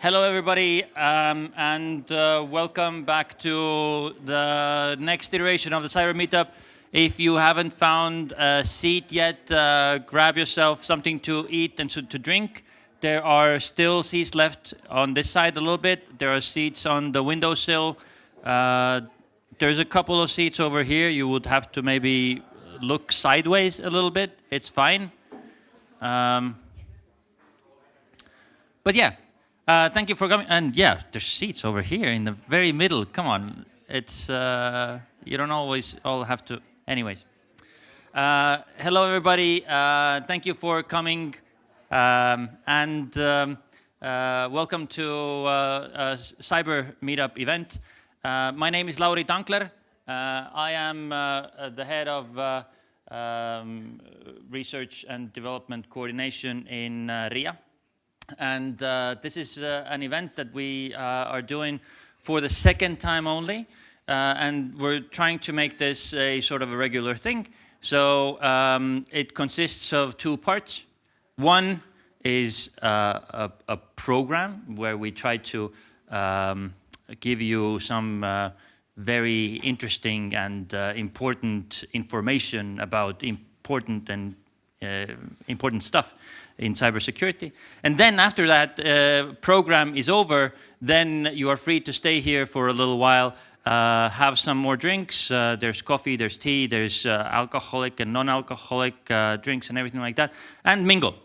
Hello, everybody, and welcome back to the next iteration of the Cyber Meetup. If you haven't found a seat yet, grab yourself something to eat and to drink. There are still seats left on this side a little bit. There are seats on the windowsill. There's a couple of seats over here. You would have to maybe look sideways a little bit. It's fine. But yeah. Thank you for coming. And yeah, there's seats over here in the very middle. Come on. It's, you don't always all have to. Anyways. Hello, everybody. Thank you for coming. And welcome to a Cyber Meetup event. My name is Lauri Tankler. I am the head of Research and Development Coordination in RIA. And this is an event that we are doing for the second time only. And we're trying to make this a sort of a regular thing. So it consists of two parts. One is a program where we try to give you some very interesting and important information about important stuff in cybersecurity. And then after that program is over, then you are free to stay here for a little while, have some more drinks. There's coffee, there's tea, there's alcoholic and non-alcoholic drinks and everything like that, and mingle.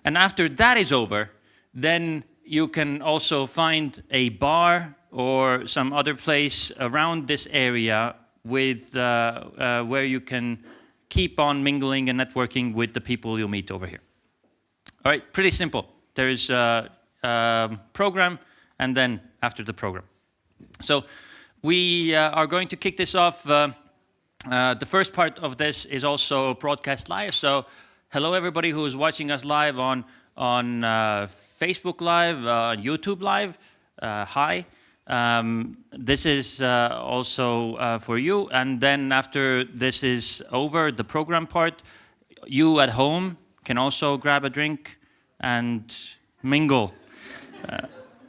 And after that is over, then you can also find a bar or some other place around this area with where you can keep on mingling and networking with the people you meet over here. All right, pretty simple. There is a program, and then after the program. So we are going to kick this off. The first part of this is also broadcast live. So hello, everybody who is watching us live on Facebook Live, YouTube Live. Hi. This is also for you. And then after this is over, the program part, you at home can also grab a drink and mingle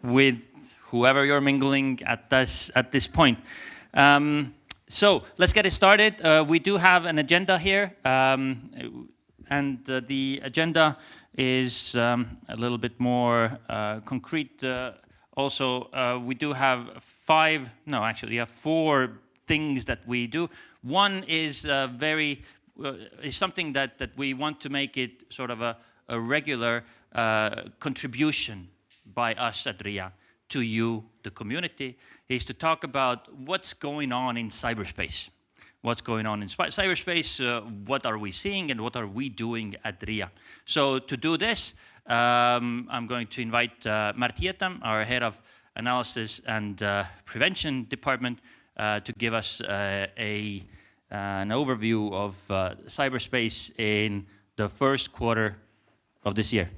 with whoever you're mingling at this point. So let's get it started. We do have an agenda here, and the agenda is a little bit more concrete. Also, we do have four things that we do. One is very is something that we want to make it sort of a regular contribution by us at RIA to you, the community, is to talk about what's going on in cyberspace. What's going on in cyberspace, what are we seeing, and what are we doing at RIA. So to do this, I'm going to invite Martieta, our head of analysis and prevention department, to give us an overview of cyberspace in the first quarter of this year.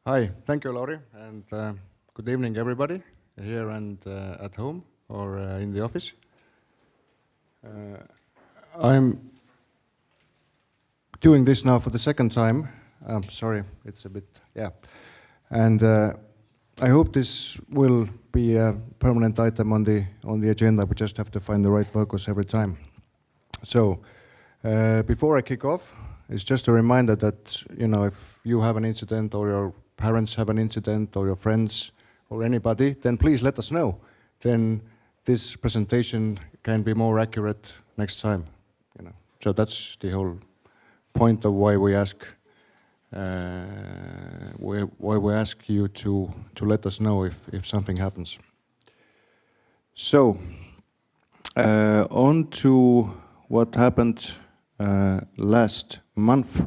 Hi, thank you, Lauri, and good evening, everybody, here and at home or in the office. I'm doing this now for the second time. I'm sorry, it's a bit, and I hope this will be a permanent item on the agenda. We just have to find the right focus every time. So, before I kick off, it's just a reminder that, you know, if you have an incident or your parents have an incident or your friends or anybody, then please let us know. Then this presentation can be more accurate next time. You know, so that's the whole point of why we ask you to let us know if something happens. So on to what happened last month.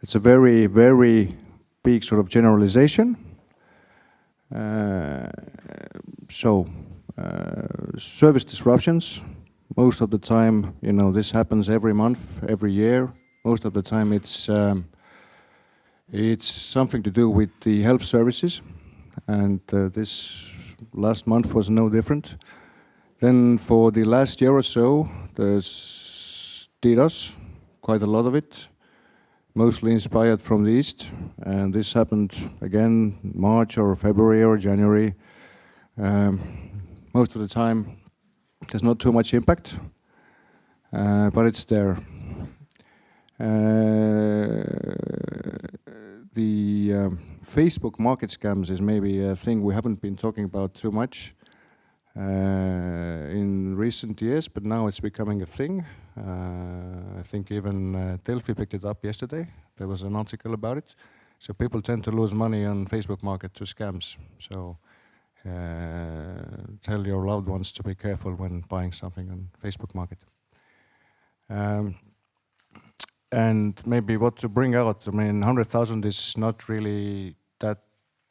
It's a very, very big sort of generalization. Service disruptions, most of the time, you know, this happens every month, every year. Most of the time it's something to do with the health services, and this last month was no different. Then for the last year or so, there's DDoS, quite a lot of it, mostly inspired from the East, and this happened again March or February or January. Most of the time there's not too much impact, but it's there. The Facebook market scams is maybe a thing we haven't been talking about too much in recent years, but now it's becoming a thing. I think even Delphi picked it up yesterday. There was an article about it. So people tend to lose money on Facebook market to scams. So tell your loved ones to be careful when buying something on Facebook market. And maybe what to bring out, I mean, 100,000 is not really that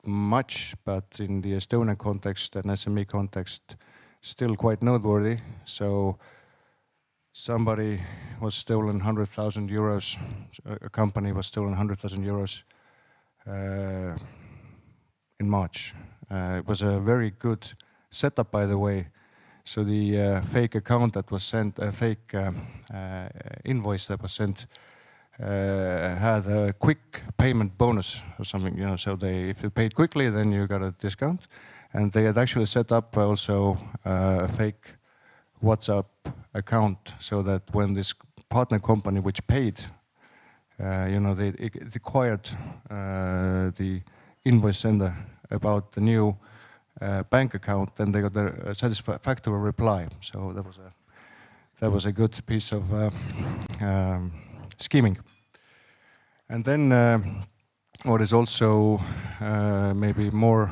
much, but in the Estonian context and SME context, still quite noteworthy. So somebody was stolen 100,000 euros, a company was stolen 100,000 euros in March. It was a very good setup, by the way. So the fake account that was sent, a fake invoice that was sent, had a quick payment bonus or something, you know, so if you paid quickly, then you got a discount. And they had actually set up also a fake WhatsApp account so that when this partner company which paid, you know, they acquired the invoice sender about the new bank account, then they got a satisfactory reply. So that was a good piece of scheming. And then what is also maybe more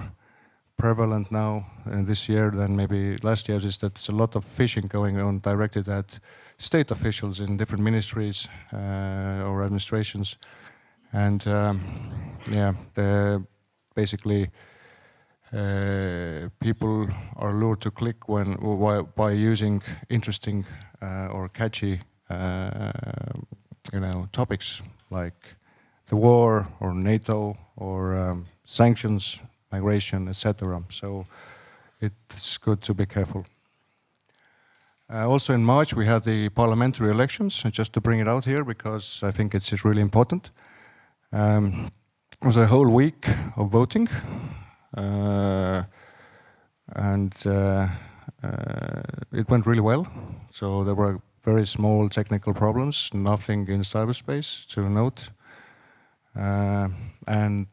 prevalent now this year than maybe last year is that there's a lot of phishing going on directed at state officials in different ministries or administrations. And basically people are lured to click by using interesting or catchy you know, topics like the war or NATO or sanctions, migration, etc. So it's good to be careful. Also in March we had the parliamentary elections, and just to bring it out here because I think it's really important. It was a whole week of voting, and it went really well. So there were very small technical problems, nothing in cyberspace to note. And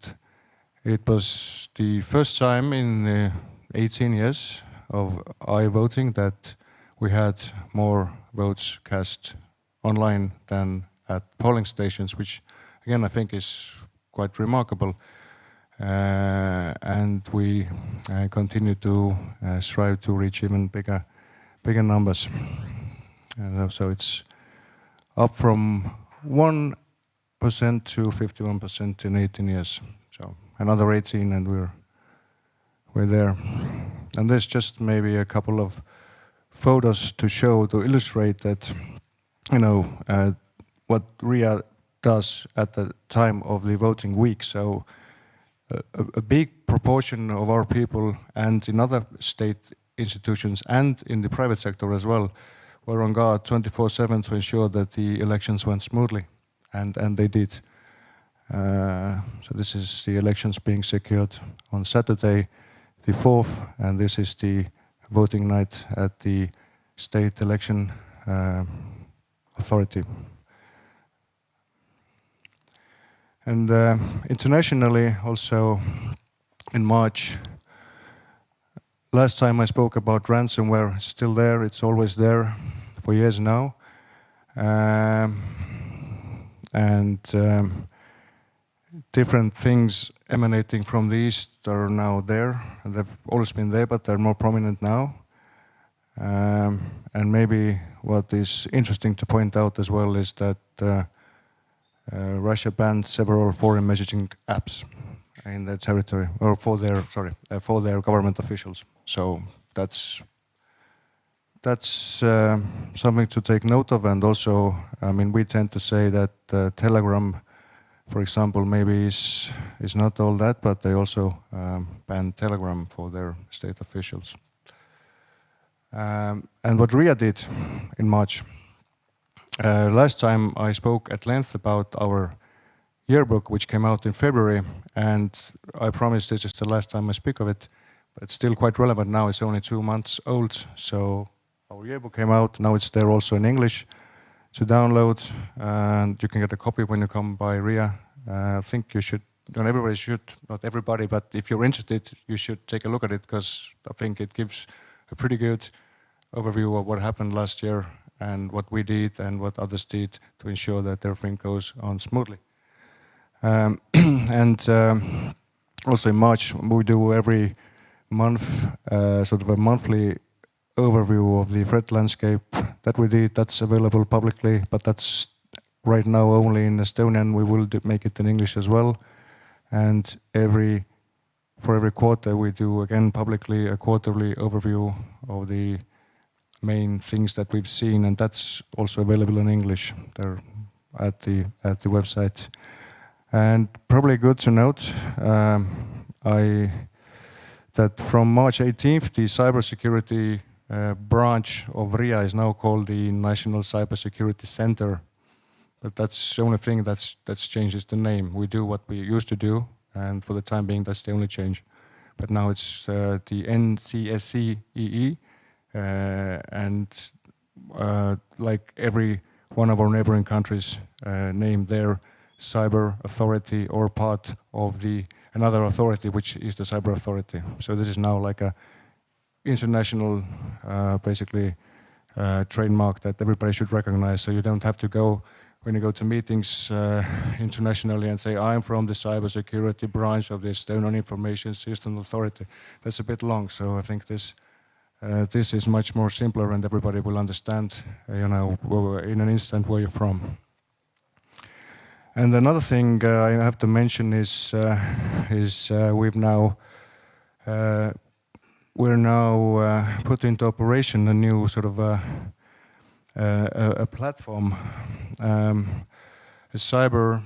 it was the first time in 18 years of iVoting that we had more votes cast online than at polling stations, which again I think is quite remarkable. And we continue to strive to reach even bigger numbers. And so it's up from 1% to 51% in 18 years. So another 18 and we're there. And there's just maybe a couple of photos to show, to illustrate that, you know, what RIA does at the time of the voting week. So a big proportion of our people, and in other state institutions and in the private sector as well, were on guard 24/7 to ensure that the elections went smoothly, and they did. So this is the elections being secured on Saturday, the 4th, and this is the voting night at the state election authority. And internationally, also in March, last time I spoke about ransomware, it's still there, it's always there for years now. Different things emanating from the East are now there. They've always been there, but they're more prominent now. And maybe what is interesting to point out as well is that Russia banned several foreign messaging apps in their territory, or for their government officials. So that's something to take note of. And also, I mean, we tend to say that Telegram, for example, maybe is not all that, but they also banned Telegram for their state officials. And what RIA did in March. Last time I spoke at length about our yearbook, which came out in February, and I promise this is the last time I speak of it, but it's still quite relevant now. It's only 2 months old, so our yearbook came out. Now it's there also in English to download, and you can get a copy when you come by RIA. I think you should, and everybody should, not everybody, but if you're interested, you should take a look at it, because I think it gives a pretty good overview of what happened last year and what we did and what others did to ensure that everything goes on smoothly. Also in March, we do every month sort of a monthly overview of the threat landscape that we did. That's available publicly, but that's right now only in Estonian. We will make it in English as well. And for every quarter, we do again publicly a quarterly overview of the main things that we've seen, and that's also available in English there at the website. And probably good to note that from March 18th, the cybersecurity branch of RIA is now called the National Cybersecurity Center. But that's the only thing that's changed is the name. We do what we used to do, and for the time being, that's the only change. But now it's the NCSCEE, and like every one of our neighboring countries, named their cyber authority or part of another authority, which is the cyber authority. So this is now like a international, basically, trademark that everybody should recognize. So you don't have to go, when you go to meetings internationally, and say, I'm from the cybersecurity branch of the Estonian Information System Authority. That's a bit long, so I think this is much more simpler, and everybody will understand, you know, in an instant where you're from. And another thing I have to mention is we're now put into operation a new sort of a platform, a cyber.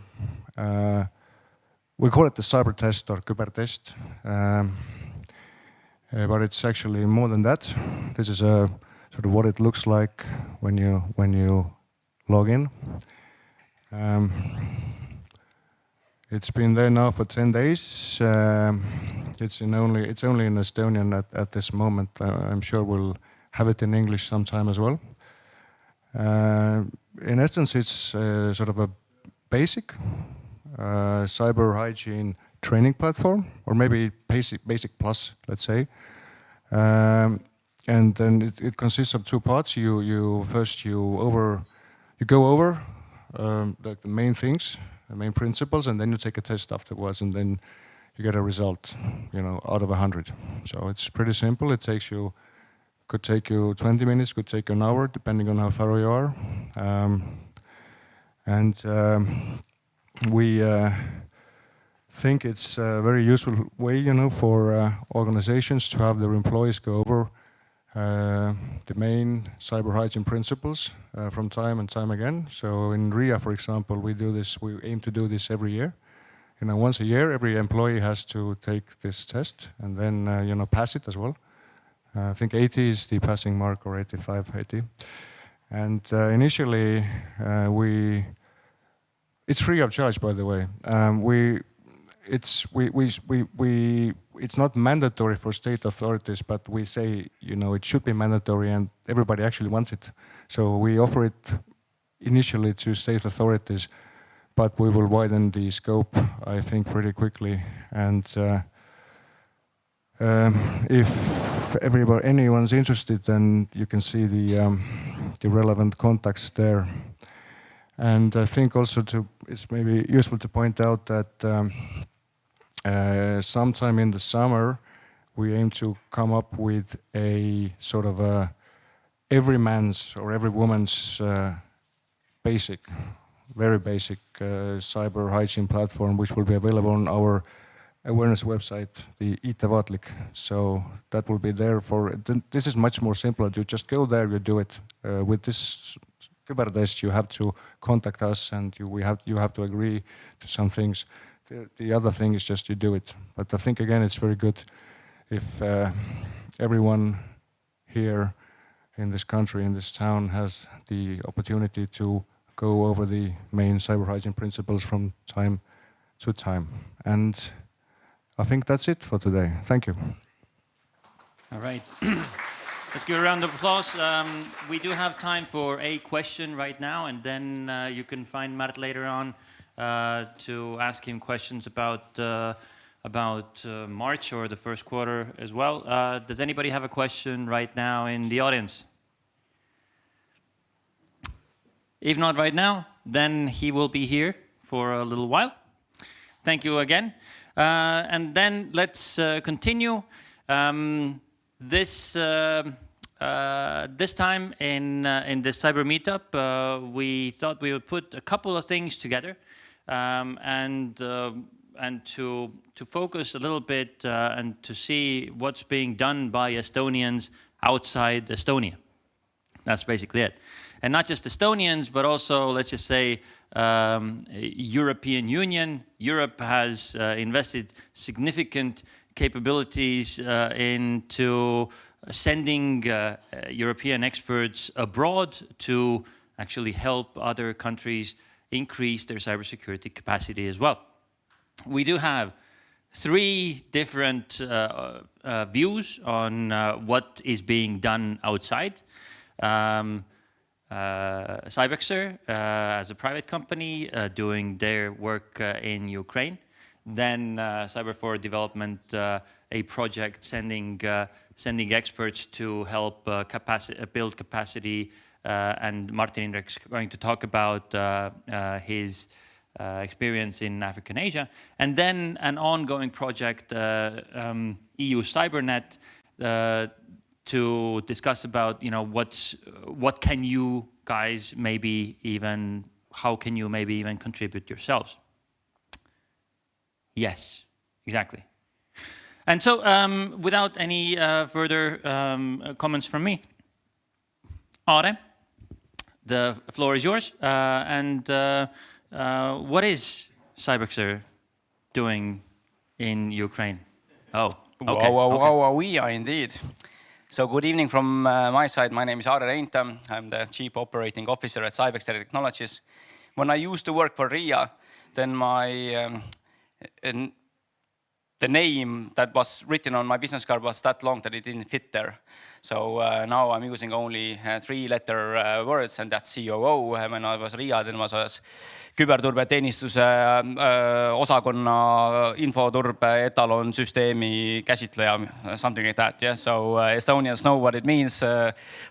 We call it the cyber test or Kybertest, but it's actually more than that. This is a sort of what it looks like when you log in. It's been there now for 10 days. It's only in Estonian at this moment. I'm sure we'll have it in English sometime as well. In essence, it's sort of a basic cyber hygiene training platform, or maybe basic plus, let's say. And then it consists of two parts. You go over the main things, the main principles, and then you take a test afterwards, and then you get a result, out of 100. So it's pretty simple. Could take you 20 minutes, could take you an hour, depending on how thorough you are. We think it's a very useful way, for organizations to have their employees go over the main cyber hygiene principles from time and time again. So in RIA, for example, we aim to do this every year. Once a year, every employee has to take this test and then, pass it as well. I think 80 is the passing mark, or 85, 80. And initially, it's free of charge, by the way. It's not mandatory for state authorities, but we say, it should be mandatory, and everybody actually wants it. So we offer it initially to state authorities, but we will widen the scope, I think, pretty quickly. And if anyone's interested, then you can see the relevant contacts there. And I think also it's maybe useful to point out that sometime in the summer, we aim to come up with a sort of every man's or every woman's very basic cyber hygiene platform, which will be available on our awareness website, the Itavatlik. So that will be there this is much more simpler. You just go there, you do it. With this Kyberdest, you have to contact us, and you have to agree to some things. The other thing is just you do it. But I think, again, it's very good if everyone here in this country, in this town, has the opportunity to go over the main cyber hygiene principles from time to time. And I think that's it for today. Thank you. All right. Let's give a round of applause. We do have time for a question right now, and then you can find Mart later on to ask him questions about March or the first quarter as well. Does anybody have a question right now in the audience? If not right now, then he will be here for a little while. Thank you again. And then let's continue. This time in the Cyber Meetup, we thought we would put a couple of things together and to focus a little bit and to see what's being done by Estonians outside Estonia. That's basically it. And not just Estonians, but also, let's just say, European Union. Europe has invested significant capabilities into sending European experts abroad to actually help other countries increase their cybersecurity capacity as well. We do have 3 different views on what is being done outside. Cybexer, as a private company, doing their work in Ukraine. Then Cyber for Development, a project sending experts to help build capacity, and Martin Indrek's going to talk about his experience in Africa and Asia. And then an ongoing project, EU CyberNet, to discuss about, what can you guys how can you maybe even contribute yourselves? Yes, exactly. And so without any further comments from me, Are, the floor is yours. What is Cybexer doing in Ukraine? Oh, okay. We are indeed. So good evening from my side. My name is Are Reinta. I'm the Chief Operating Officer at Cybexer Technologies. When I used to work for RIA, then my the name that was written on my business card was that long that it didn't fit there. So now I'm using only 3-letter words, and that's COO. When I was RIA, then I was küberturbeteenistuse osakonna infoturbe etalonsüsteemi käsitleja, something like that. Yeah. So Estonians know what it means.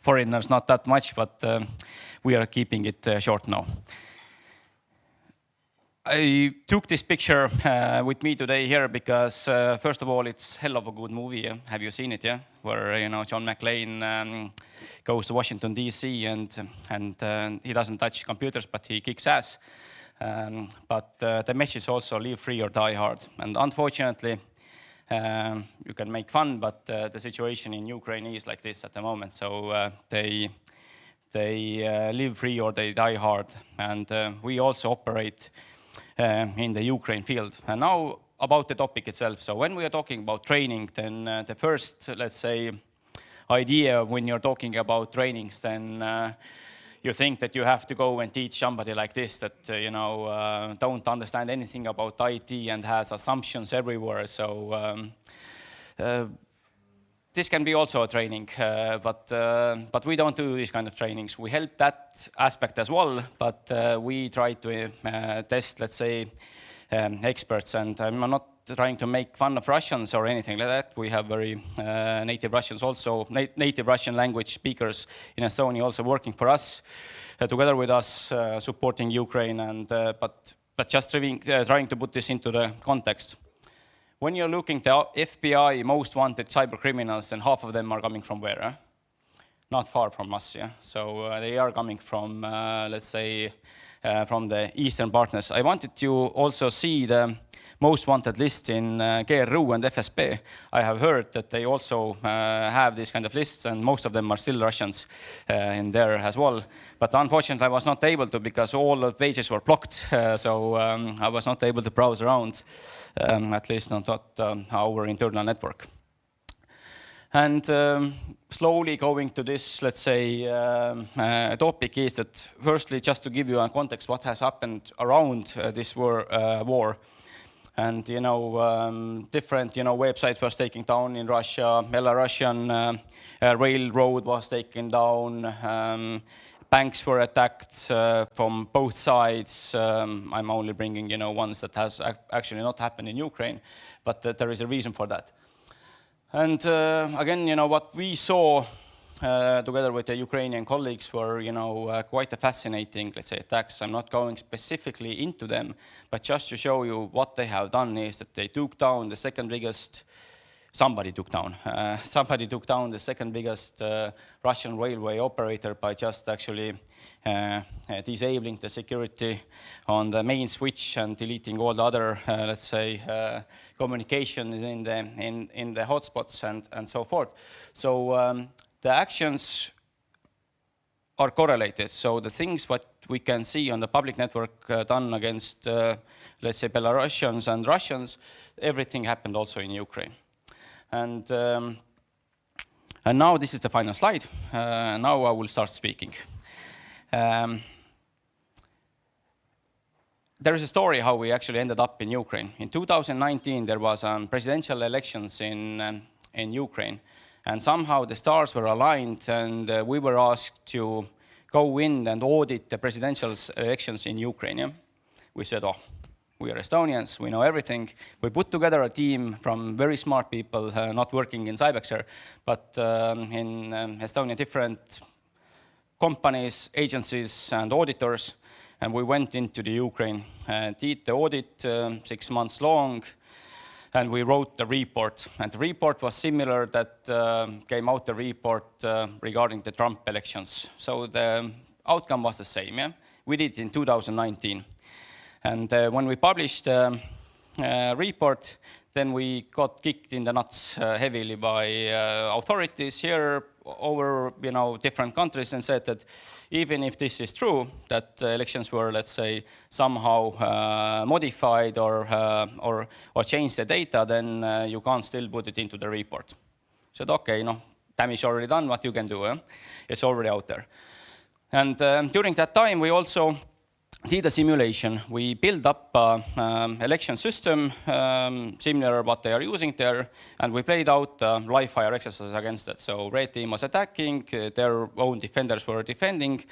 Foreigners not that much, but we are keeping it short now. I took this picture with me today here because, first of all, it's hell of a good movie. Yeah? Have you seen it? Yeah, where John McClane goes to Washington D.C. and he doesn't touch computers, but he kicks ass. But the message also: live free or die hard. And unfortunately, you can make fun, but the situation in Ukraine is like this at the moment. So they live free or they die hard, and we also operate in the Ukraine field. And now about the topic itself. So when we are talking about training, then the first, let's say, idea when you're talking about trainings, then you think that you have to go and teach somebody like this that, don't understand anything about IT and has assumptions everywhere. So this can be also a training, but we don't do these kind of trainings. We help that aspect as well, but we try to test, let's say, experts. And I'm not trying to make fun of Russians or anything like that. We have very native Russians also, native Russian language speakers in Estonia also working for us, together with us, supporting Ukraine. And but just trying to put this into the context. When you're looking at the FBI most wanted cyber criminals, then half of them are coming from where? Not far from us, yeah. So they are coming from, let's say, from the Eastern partners. I wanted to also see the most wanted list in GRU and FSB. I have heard that they also have these kind of lists, and most of them are still Russians in there as well. But unfortunately, I was not able to because all the pages were blocked. So I was not able to browse around, at least not our internal network. And slowly going to this, let's say, topic is that firstly, just to give you a context, what has happened around this war. And, different, websites was taken down in Russia. Belarusian railroad was taken down. Banks were attacked from both sides. I'm only bringing, ones that has actually not happened in Ukraine, but there is a reason for that. And again, what we saw together with the Ukrainian colleagues were, quite a fascinating, let's say, attacks. I'm not going specifically into them, but just to show you what they have done is that they took down the second biggest, somebody took down the second biggest Russian railway operator by just actually disabling the security on the main switch and deleting all the other, let's say, communications in the hotspots and so forth. So the actions are correlated. So the things what we can see on the public network done against, let's say, Belarusians and Russians, everything happened also in Ukraine. And now this is the final slide. Now I will start speaking. There is a story how we actually ended up in Ukraine. In 2019, there was presidential elections in Ukraine. And somehow the stars were aligned, and we were asked to go in and audit the presidential elections in Ukraine. Yeah? We said, oh, we are Estonians, we know everything. We put together a team from very smart people, not working in Cybexter, but in Estonia, different companies, agencies, and auditors. And we went into the Ukraine, did the audit 6 months long, and we wrote the report. And the report was similar that came out the report regarding the Trump elections. So the outcome was the same. Yeah? We did it in 2019. And when we published the report, then we got kicked in the nuts heavily by authorities here over different countries and said that even if this is true, that elections were, let's say, somehow modified or changed the data, then you can't still put it into the report. Said, okay, damage already done, what you can do? It's already out there. And during that time, we also did a simulation. We built up an election system similar to what they are using there, and we played out live fire exercises against it. So red team was attacking, their own defenders were defending,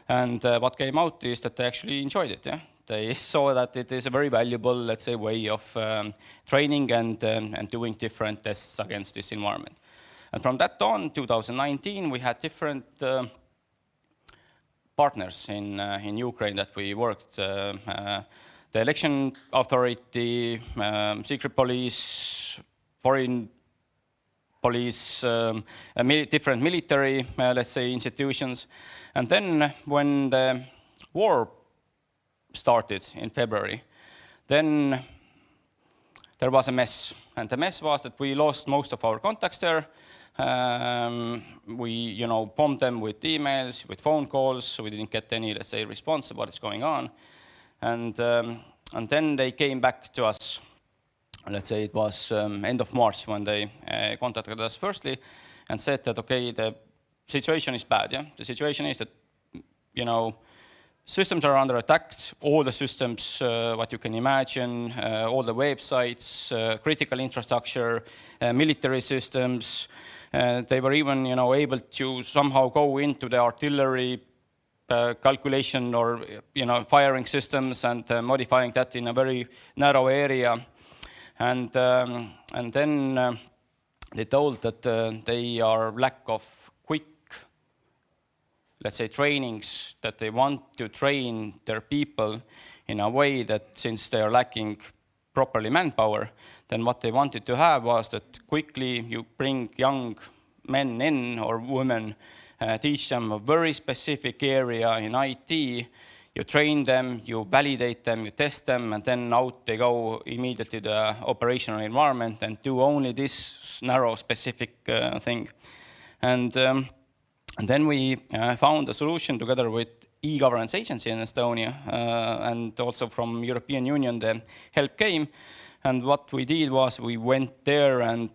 and what came out is that they actually enjoyed it. Yeah? They saw that it is a very valuable, let's say, way of training and doing different tests against this environment. And from that on, 2019, we had different partners in Ukraine that we worked. The election authority, secret police, foreign police, different military, let's say, institutions. And then when the war started in February, then there was a mess. And the mess was that we lost most of our contacts there. We, bombed them with emails, with phone calls, so we didn't get any, let's say, response to what is going on. And then they came back to us, let's say it was end of March when they contacted us firstly and said that, okay, the situation is bad, yeah? The situation is that, systems are under attack, all the systems, what you can imagine, all the websites, critical infrastructure, military systems. They were even, able to somehow go into the artillery calculation or, firing systems and modifying that in a very narrow area. And then they told that they are lack of quick, let's say, trainings, that they want to train their people in a way that since they are lacking properly manpower, then what they wanted to have was that quickly you bring young men in or women, teach them a very specific area in IT, you train them, you validate them, you test them, and then out they go immediately to the operational environment and do only this narrow specific thing. And then we found a solution together with e-governance agency in Estonia, and also from European Union the help came. And what we did was we went there and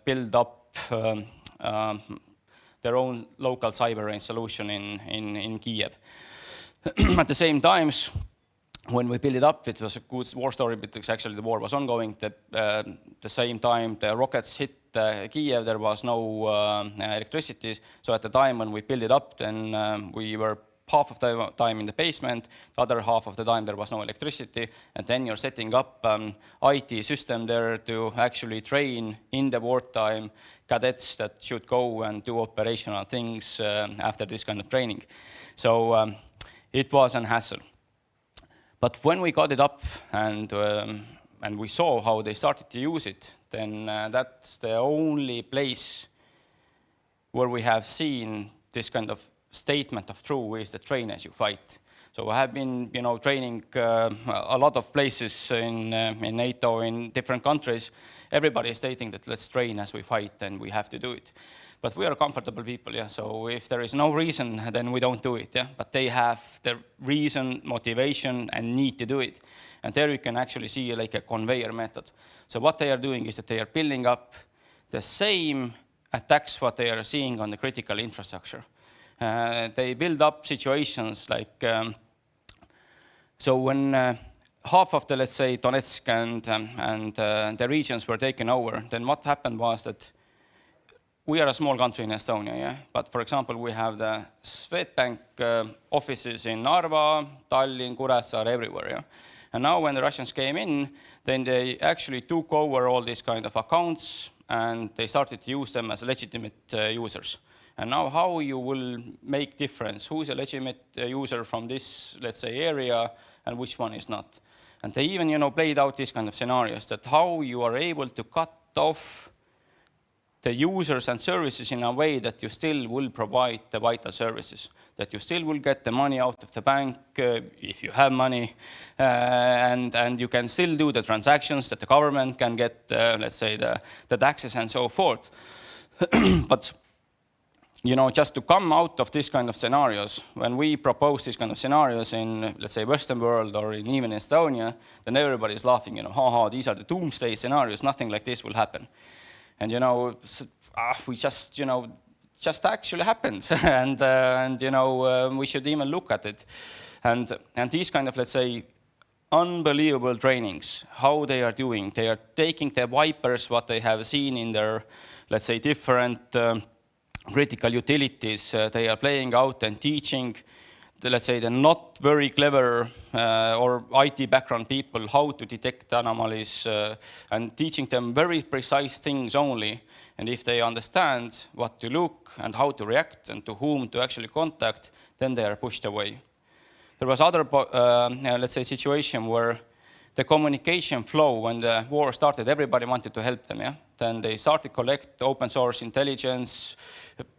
built up their own local cyber range solution in Kiev. At the same time, when we built it up, it was a good war story because actually the war was ongoing. The same time the rockets hit Kiev, there was no electricity. So at the time when we built it up, then we were half of the time in the basement, the other half of the time there was no electricity, and then you're setting up an IT system there to actually train in the wartime cadets that should go and do operational things after this kind of training. So it was a hassle. But when we got it up and we saw how they started to use it, then that's the only place where we have seen this kind of statement of true is the train as you fight. So I have been, training a lot of places in NATO, in different countries. Everybody is stating that let's train as we fight, and we have to do it. But we are comfortable people, yeah. So if there is no reason, then we don't do it, yeah. But they have the reason, motivation, and need to do it. And there you can actually see like a conveyor method. So what they are doing is that they are building up the same attacks what they are seeing on the critical infrastructure. They build up situations like, so when half of the, let's say, Donetsk and the regions were taken over, then what happened was that we are a small country in Estonia, yeah? But for example, we have the Swedbank offices in Narva, Tallinn, Kuressaare, everywhere, yeah? And now when the Russians came in, then they actually took over all these kind of accounts and they started to use them as legitimate users. And now how you will make difference, who is a legitimate user from this, let's say, area and which one is not. And they even, played out these kind of scenarios that how you are able to cut off the users and services in a way that you still will provide the vital services, that you still will get the money out of the bank if you have money, and you can still do the transactions, that the government can get, let's say, the taxes and so forth. But just to come out of this kind of scenarios, when we propose these kind of scenarios in, let's say, Western world or in even Estonia, then everybody is laughing, haha, these are the doomsday scenarios, nothing like this will happen. And, we just, just actually happened, and you know, we should even look at it. And these kind of, let's say, unbelievable trainings, how they are doing. They are taking the wipers, what they have seen in their, let's say, different critical utilities. They are playing out and teaching, let's say, the not very clever or IT background people how to detect anomalies and teaching them very precise things only. And if they understand what to look and how to react and to whom to actually contact, then they are pushed away. There was other, let's say, situation where the communication flow, when the war started, everybody wanted to help them, yeah? Then they started to collect open source intelligence.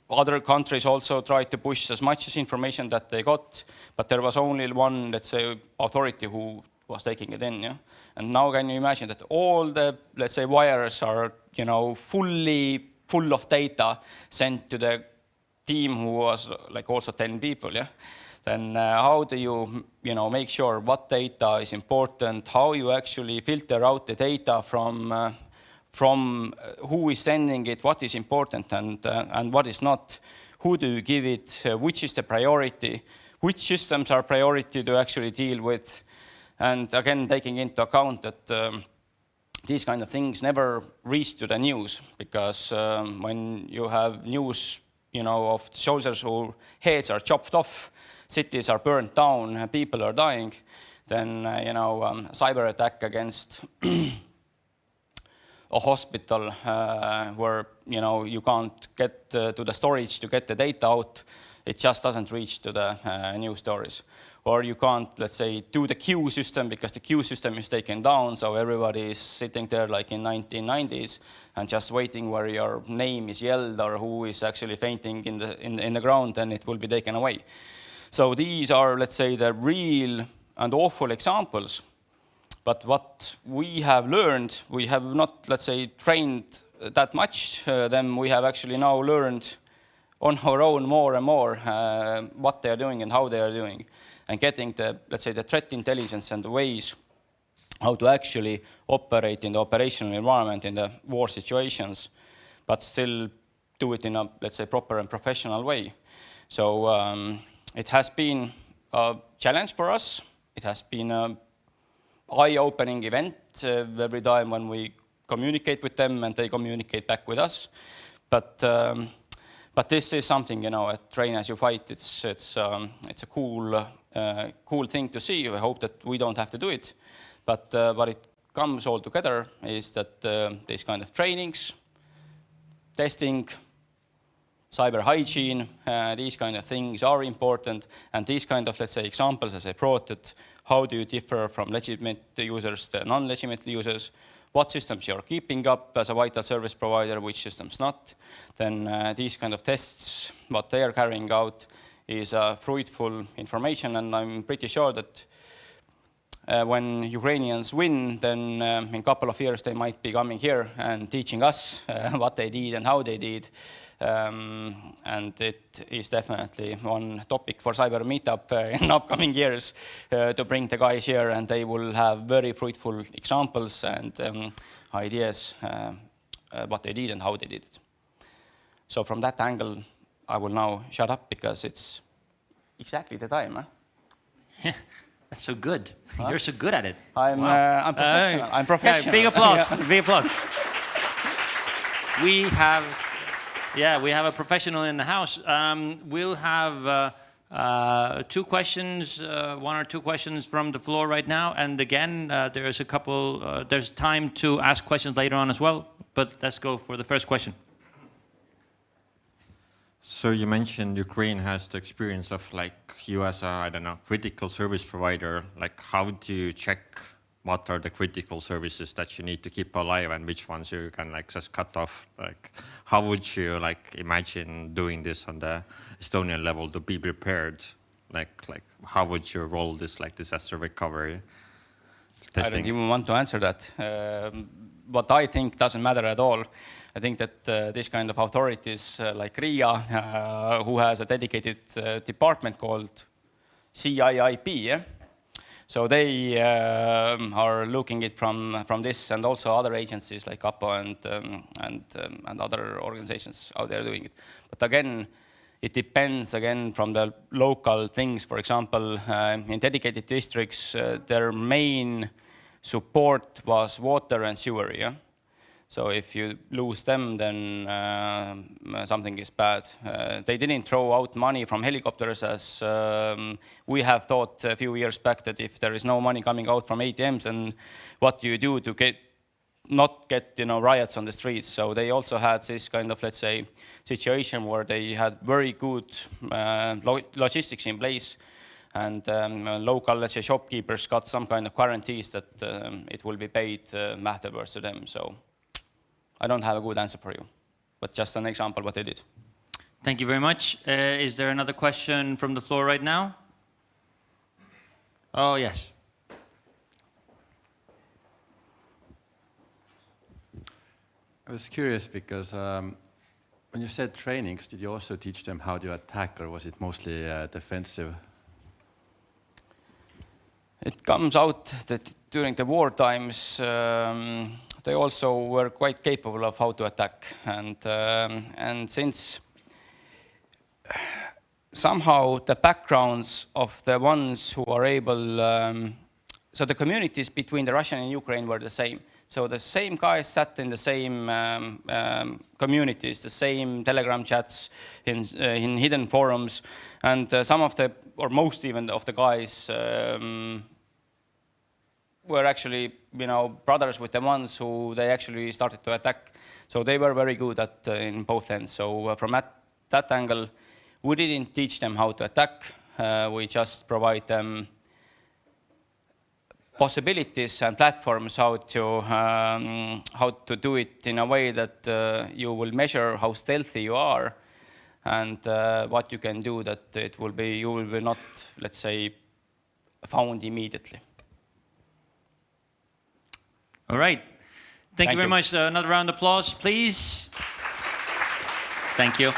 Other countries also tried to push as much as information that they got, but there was only one, let's say, authority who was taking it in, yeah? And now can you imagine that all the, let's say, wires are, you know, fully full of data sent to the team who was like also 10 people, yeah? Then how do you, you know, make sure what data is important, how you actually filter out the data from who is sending it, what is important and what is not, who do you give it, which is the priority, which systems are priority to actually deal with, and again, taking into account that these kind of things never reach to the news, because when you have news, you know, of soldiers whose heads are chopped off, cities are burned down, people are dying, then, you know, cyber attack against a hospital where, you know, you can't get to the storage to get the data out, it just doesn't reach to the news stories. Or you can't, let's say, do the queue system because the queue system is taken down, so everybody is sitting there like in 1990s and just waiting where your name is yelled or who is actually fainting in the ground, and it will be taken away. So these are, let's say, the real and awful examples. But what we have learned, we have not, let's say, trained that much. Then we have actually now learned on our own more and more what they are doing and how they are doing, and getting the, let's say, the threat intelligence and the ways how to actually operate in the operational environment in the war situations, but still do it in a, let's say, proper and professional way. So it has been a challenge for us. It has been an eye-opening event every time when we communicate with them and they communicate back with us. But this is something, you know, at Train As You Fight, it's a cool thing to see. I hope that we don't have to do it. But what it comes all together is that these kind of trainings, testing, cyber hygiene, these kind of things are important. And these kind of, let's say, examples, as I brought, that how do you differ from legitimate users to non-legitimate users, what systems you're keeping up as a vital service provider, which systems not, then these kind of tests, what they are carrying out is fruitful information. And I'm pretty sure that when Ukrainians win, then in a couple of years they might be coming here and teaching us what they did and how they did. And it is definitely one topic for CyberMeetUp in upcoming years to bring the guys here, and they will have very fruitful examples and ideas what they did and how they did it. So from that angle, I will now shut up because it's exactly the time. Huh? Yeah, that's so good. Huh? You're so good at it. I'm professional. I'm professional. Yeah, big applause. Yeah. Big applause. We have a professional in the house. We'll have two questions, one or two questions from the floor right now. And again, there's a couple, there's time to ask questions later on as well. But let's go for the first question. So you mentioned Ukraine has the experience of like you as a, I don't know, critical service provider. Like how do you check what are the critical services that you need to keep alive and which ones you can like just cut off? Like how would you like imagine doing this on the Estonian level to be prepared? Like how would you roll this like disaster recovery testing? I don't even want to answer that. What I think doesn't matter at all. I think that this kind of authorities like RIA, who has a dedicated department called CIIP, yeah? So they are looking it from this, and also other agencies like APO and other organizations out there doing it. But again, it depends again from the local things. For example, in dedicated districts, their main support was water and sewer. Yeah? So if you lose them, then something is bad. They didn't throw out money from helicopters as we have thought a few years back, that if there is no money coming out from ATMs, and what do you do to not get riots on the streets? So they also had this kind of, let's say, situation where they had very good logistics in place, and local, let's say, shopkeepers got some kind of guarantees that it will be paid afterwards to them. So I don't have a good answer for you, but just an example what they did. Thank you very much. Is there another question from the floor right now? Oh, yes. I was curious because when you said trainings, did you also teach them how to attack, or was it mostly defensive? It comes out that during the war times, they also were quite capable of how to attack. And since somehow the backgrounds of the ones who are able, so the communities between the Russian and Ukraine were the same. So the same guys sat in the same communities, the same Telegram chats, in hidden forums, and some of the, or most even of the guys were actually, brothers with the ones who they actually started to attack. So they were very good at in both ends. So from that angle, we didn't teach them how to attack. We just provide them possibilities and platforms how to do it in a way that you will measure how stealthy you are, and what you can do that you will be not, let's say, found immediately. All right. Thank you very much. Another round of applause, please. Thank you.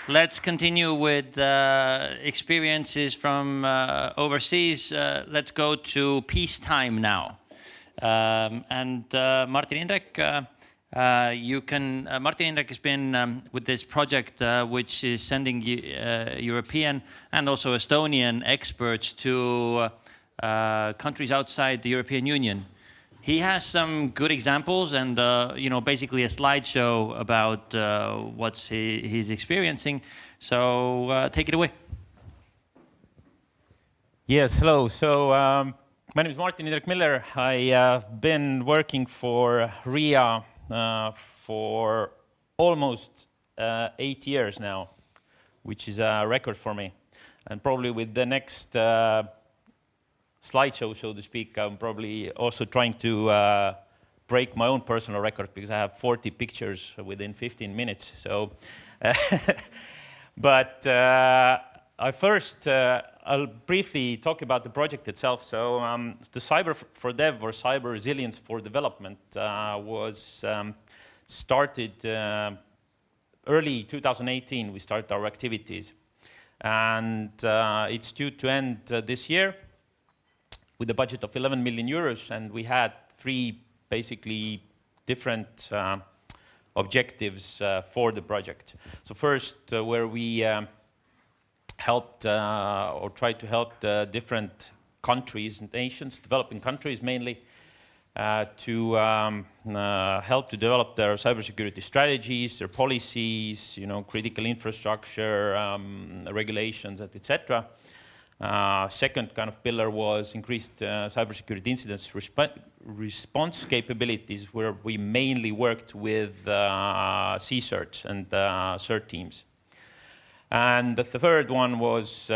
Let's continue with experiences from overseas. Let's go to peacetime now. And Martin Indrek, Martin Indrek has been with this project, which is sending European and also Estonian experts to countries outside the European Union. He has some good examples and basically a slideshow about what he's experiencing. So take it away. Yes, hello. So my name is Martin Indrek Miller. I have been working for RIA for almost 8 years now, which is a record for me. And probably with the next slideshow, so to speak, I'm probably also trying to break my own personal record, because I have 40 pictures within 15 minutes. So, but I'll briefly talk about the project itself. So the Cyber for Dev, or Cyber Resilience for Development, was started early 2018. We started our activities, and it's due to end this year, with a budget of 11 million euros, and we had 3 basically different objectives for the project. So first, where we helped or tried to help the different countries and nations, developing countries mainly, to help to develop their cybersecurity strategies, their policies, critical infrastructure, regulations, etc. Second kind of pillar was increased cybersecurity incidents response capabilities, where we mainly worked with CSERT and CERT teams. And the third one was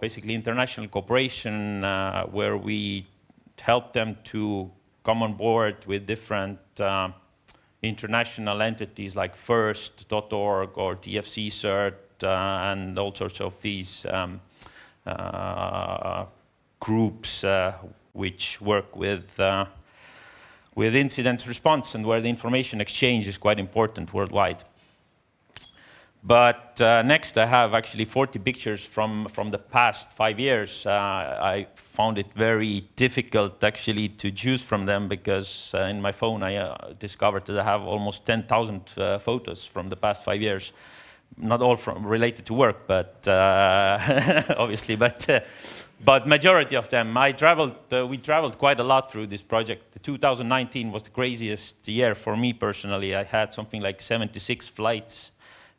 basically international cooperation, where we helped them to come on board with different international entities like FIRST.org or TFC CERT, and all sorts of these groups which work with incident response, and where the information exchange is quite important worldwide. But next, I have actually 40 pictures from the past 5 years. I found it very difficult actually to choose from them because in my phone I discovered that I have almost 10,000 photos from the past 5 years. Not all related to work, but obviously, but majority of them. We traveled quite a lot through this project. 2019 was the craziest year for me personally. I had something like 76 flights.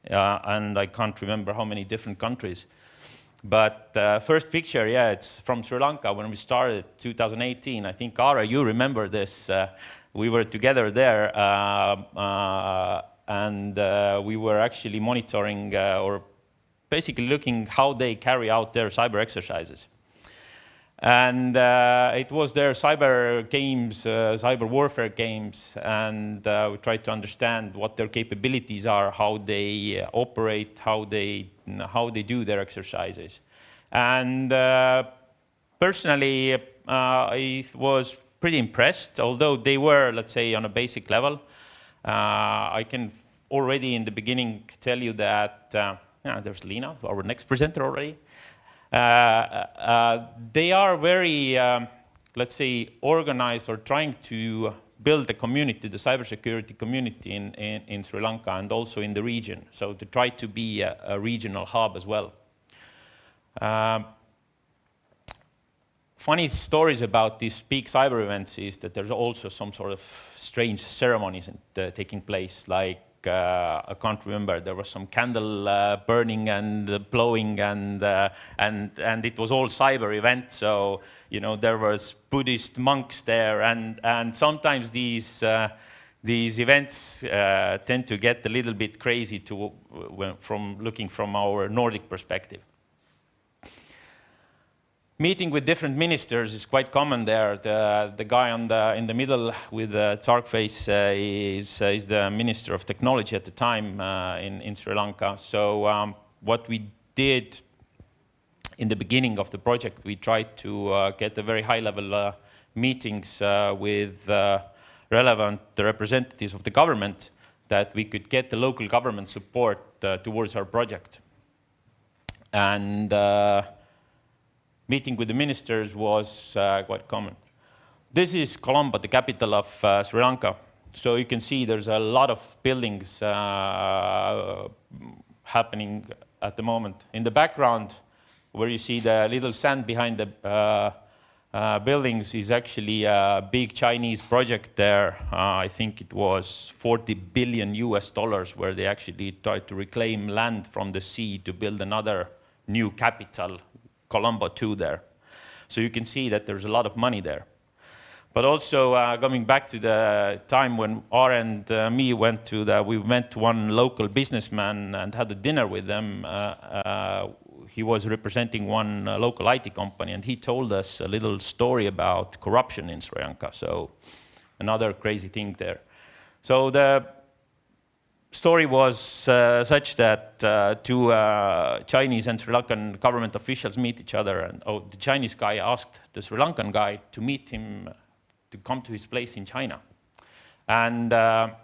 And I can't remember how many different countries. But first picture, yeah, it's from Sri Lanka when we started 2018. I think, Ara, you remember this. We were together there, and we were actually monitoring or basically looking how they carry out their cyber exercises. And it was their cyber games, cyber warfare games, and we tried to understand what their capabilities are, how they operate, how they do their exercises. And personally, I was pretty impressed, although they were, let's say, on a basic level. I can already in the beginning tell you that, there's Lena, our next presenter already. They are very, let's say, organized or trying to build a community, the cybersecurity community in Sri Lanka and also in the region. So to try to be a regional hub as well. Funny stories about these big cyber events is that there's also some sort of strange ceremonies taking place, like I can't remember. There was some candle burning and blowing, and it was all cyber event. So there was Buddhist monks there, and sometimes these events tend to get a little bit crazy from looking from our Nordic perspective. Meeting with different ministers is quite common there. The guy in the middle with the dark face is the Minister of Technology at the time in Sri Lanka. So what we did in the beginning of the project, we tried to get a very high-level meetings with relevant representatives of the government that we could get the local government support towards our project. And meeting with the ministers was quite common. This is Colombo, the capital of Sri Lanka. So you can see there's a lot of buildings happening at the moment. In the background, where you see the little sand behind the buildings is actually a big Chinese project there. I think it was $40 billion where they actually tried to reclaim land from the sea to build another new capital, Colombo 2 there. So you can see that there's a lot of money there. But also coming back to the time when Ara and me went to we met one local businessman and had a dinner with them. He was representing one local IT company, and he told us a little story about corruption in Sri Lanka. So another crazy thing there. So the story was such that two Chinese and Sri Lankan government officials meet each other, and the Chinese guy asked the Sri Lankan guy to meet him, to come to his place in China. And the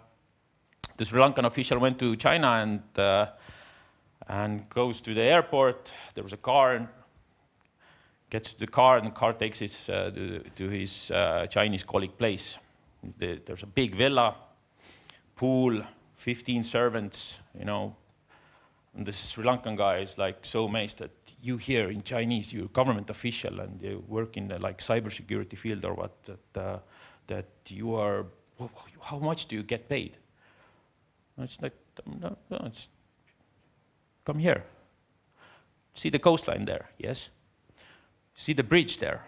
Sri Lankan official went to China and goes to the airport. There was a car, and gets to the car, and the car takes to his Chinese colleague place. There's a big villa, pool, 15 servants, and the Sri Lankan guy is like so amazed that you here in Chinese, you're a government official and you work in the cybersecurity field or what, that you are, how much do you get paid? And it's like, no, it's, come here. See the coastline there? Yes. See the bridge there?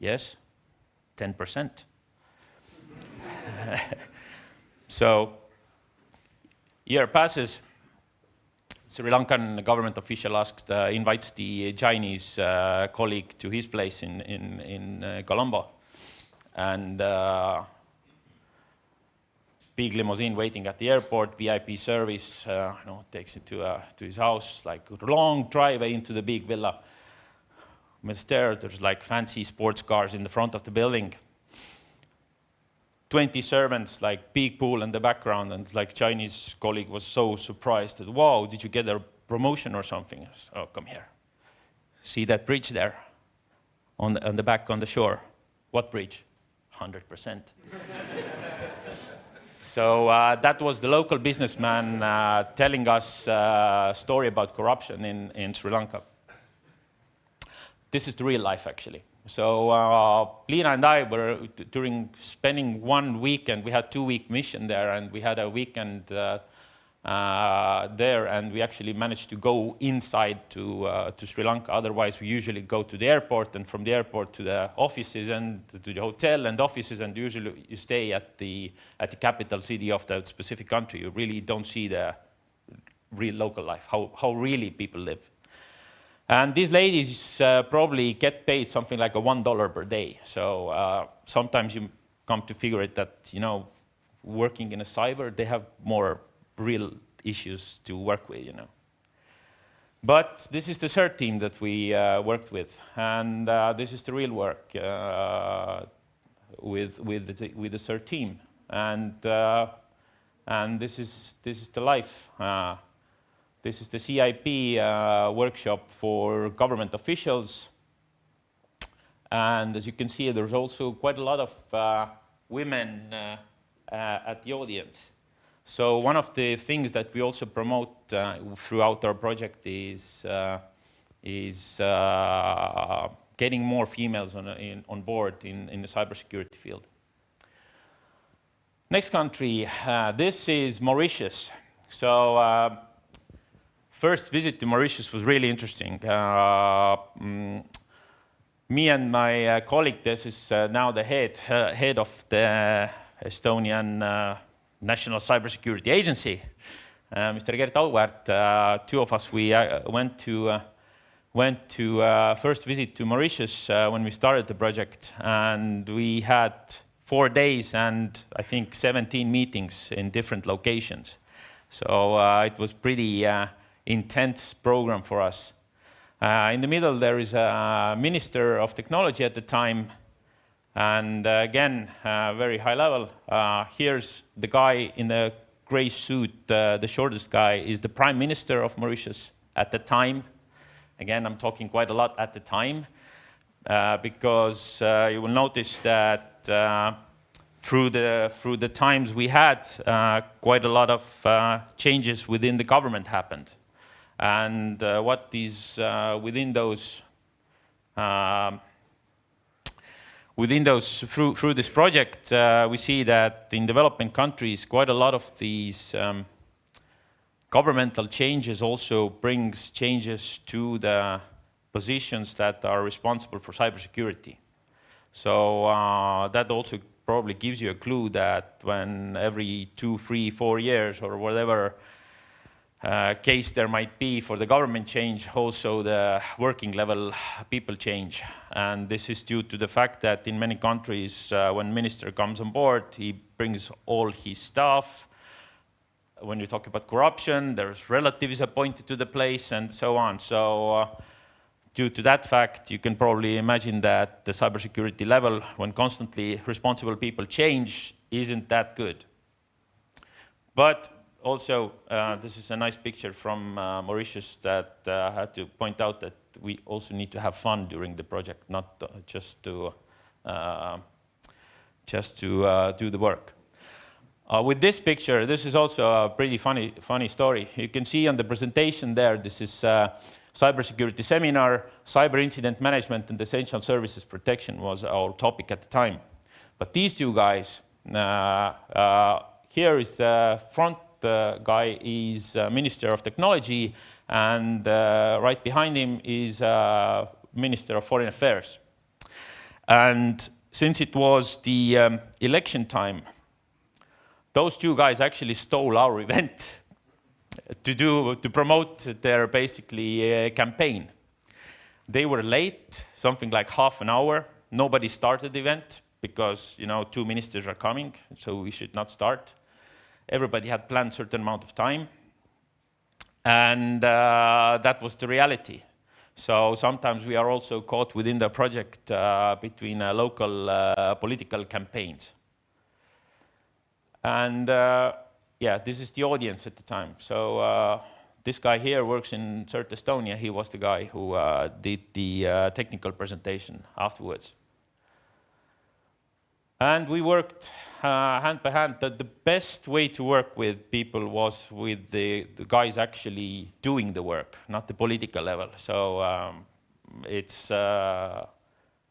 Yes. 10%. So, year passes. Sri Lankan government official invites the Chinese colleague to his place in Colombo, and big limousine waiting at the airport, VIP service, takes it to his house, like a long driveway into the big villa. There's like fancy sports cars in the front of the building. 20 servants, like big pool in the background, and like Chinese colleague was so surprised that, wow, did you get a promotion or something? Said, oh, come here. See that bridge there on the back on the shore? What bridge? 100%. So that was the local businessman telling us a story about corruption in Sri Lanka. This is the real life, actually. So Liina and I were during spending 1 weekend. We had 2-week mission there, and we had a weekend there, and we actually managed to go inside to Sri Lanka. Otherwise, we usually go to the airport, and from the airport to the offices and to the hotel and offices, and usually you stay at the capital city of the specific country. You really don't see the real local life, how really people live. And these ladies probably get paid something like $1 per day. So sometimes you come to figure it that, you know, working in a cyber, they have more real issues to work with, you know. But this is the CERT team that we worked with, and this is the real work with the CERT team, and this is the life. This is the CIP workshop for government officials, and as you can see, there's also quite a lot of women at the audience. So one of the things that we also promote throughout our project is getting more females on board in the cybersecurity field. Next country, this is Mauritius. So first visit to Mauritius was really interesting. Me and my colleague, this is now the head of the Estonian National Cybersecurity Agency, Mr. Gert Auväärt. Two of us, we went to first visit to Mauritius when we started the project, and we had 4 days and I think 17 meetings in different locations. So it was pretty intense program for us. In the middle there is a Minister of Technology at the time, and again, very high level. Here's the guy in the gray suit, the shortest guy, is the Prime Minister of Mauritius at the time. Again, I'm talking quite a lot at the time, because you will notice that through the times we had, quite a lot of changes within the government happened. And what is within those through this project, we see that in developing countries, quite a lot of these governmental changes also brings changes to the positions that are responsible for cybersecurity. So that also probably gives you a clue that when every 2, 3, 4 years or whatever case there might be for the government change, also the working level people change. And this is due to the fact that in many countries, when minister comes on board, he brings all his staff. When you talk about corruption, there's relatives appointed to the place and so on. So due to that fact, you can probably imagine that the cybersecurity level, when constantly responsible people change, isn't that good. But also, this is a nice picture from Mauritius that I had to point out that we also need to have fun during the project, not just to do the work. With this picture, this is also a pretty funny story. You can see on the presentation there, this is cybersecurity seminar, cyber incident management and essential services protection was our topic at the time. But these two guys, here is the front guy is Minister of Technology, and right behind him is Minister of Foreign Affairs. And since it was the election time, those two guys actually stole our event to promote their basically campaign. They were late, something like half an hour. Nobody started the event because, you know, 2 ministers are coming, so we should not start. Everybody had planned a certain amount of time, and that was the reality. So sometimes we are also caught within the project between local political campaigns. And yeah, this is the audience at the time. So this guy here works in CERT Estonia. He was the guy who did the technical presentation afterwards. And we worked hand by hand. The best way to work with people was with the guys actually doing the work, not the political level. So it's the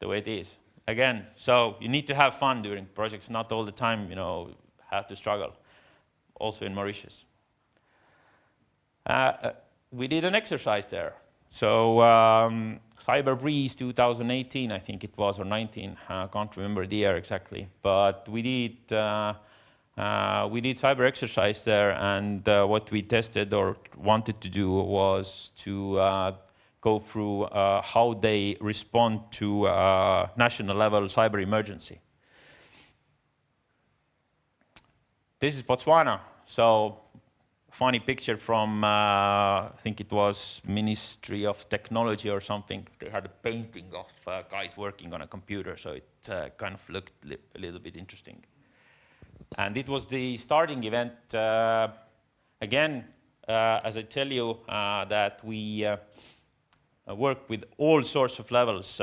way it is. Again, so you need to have fun during projects, not all the time, have to struggle. Also in Mauritius. We did an exercise there. So Cyber Breeze 2018, I think it was, or 19. I can't remember the year exactly. But we did cyber exercise there, and what we tested or wanted to do was to go through how they respond to national level cyber emergency. This is Botswana. So funny picture from, I think it was Ministry of Technology or something. They had a painting of guys working on a computer, so it kind of looked a little bit interesting. And it was the starting event. Again, as I tell you, that we work with all sorts of levels,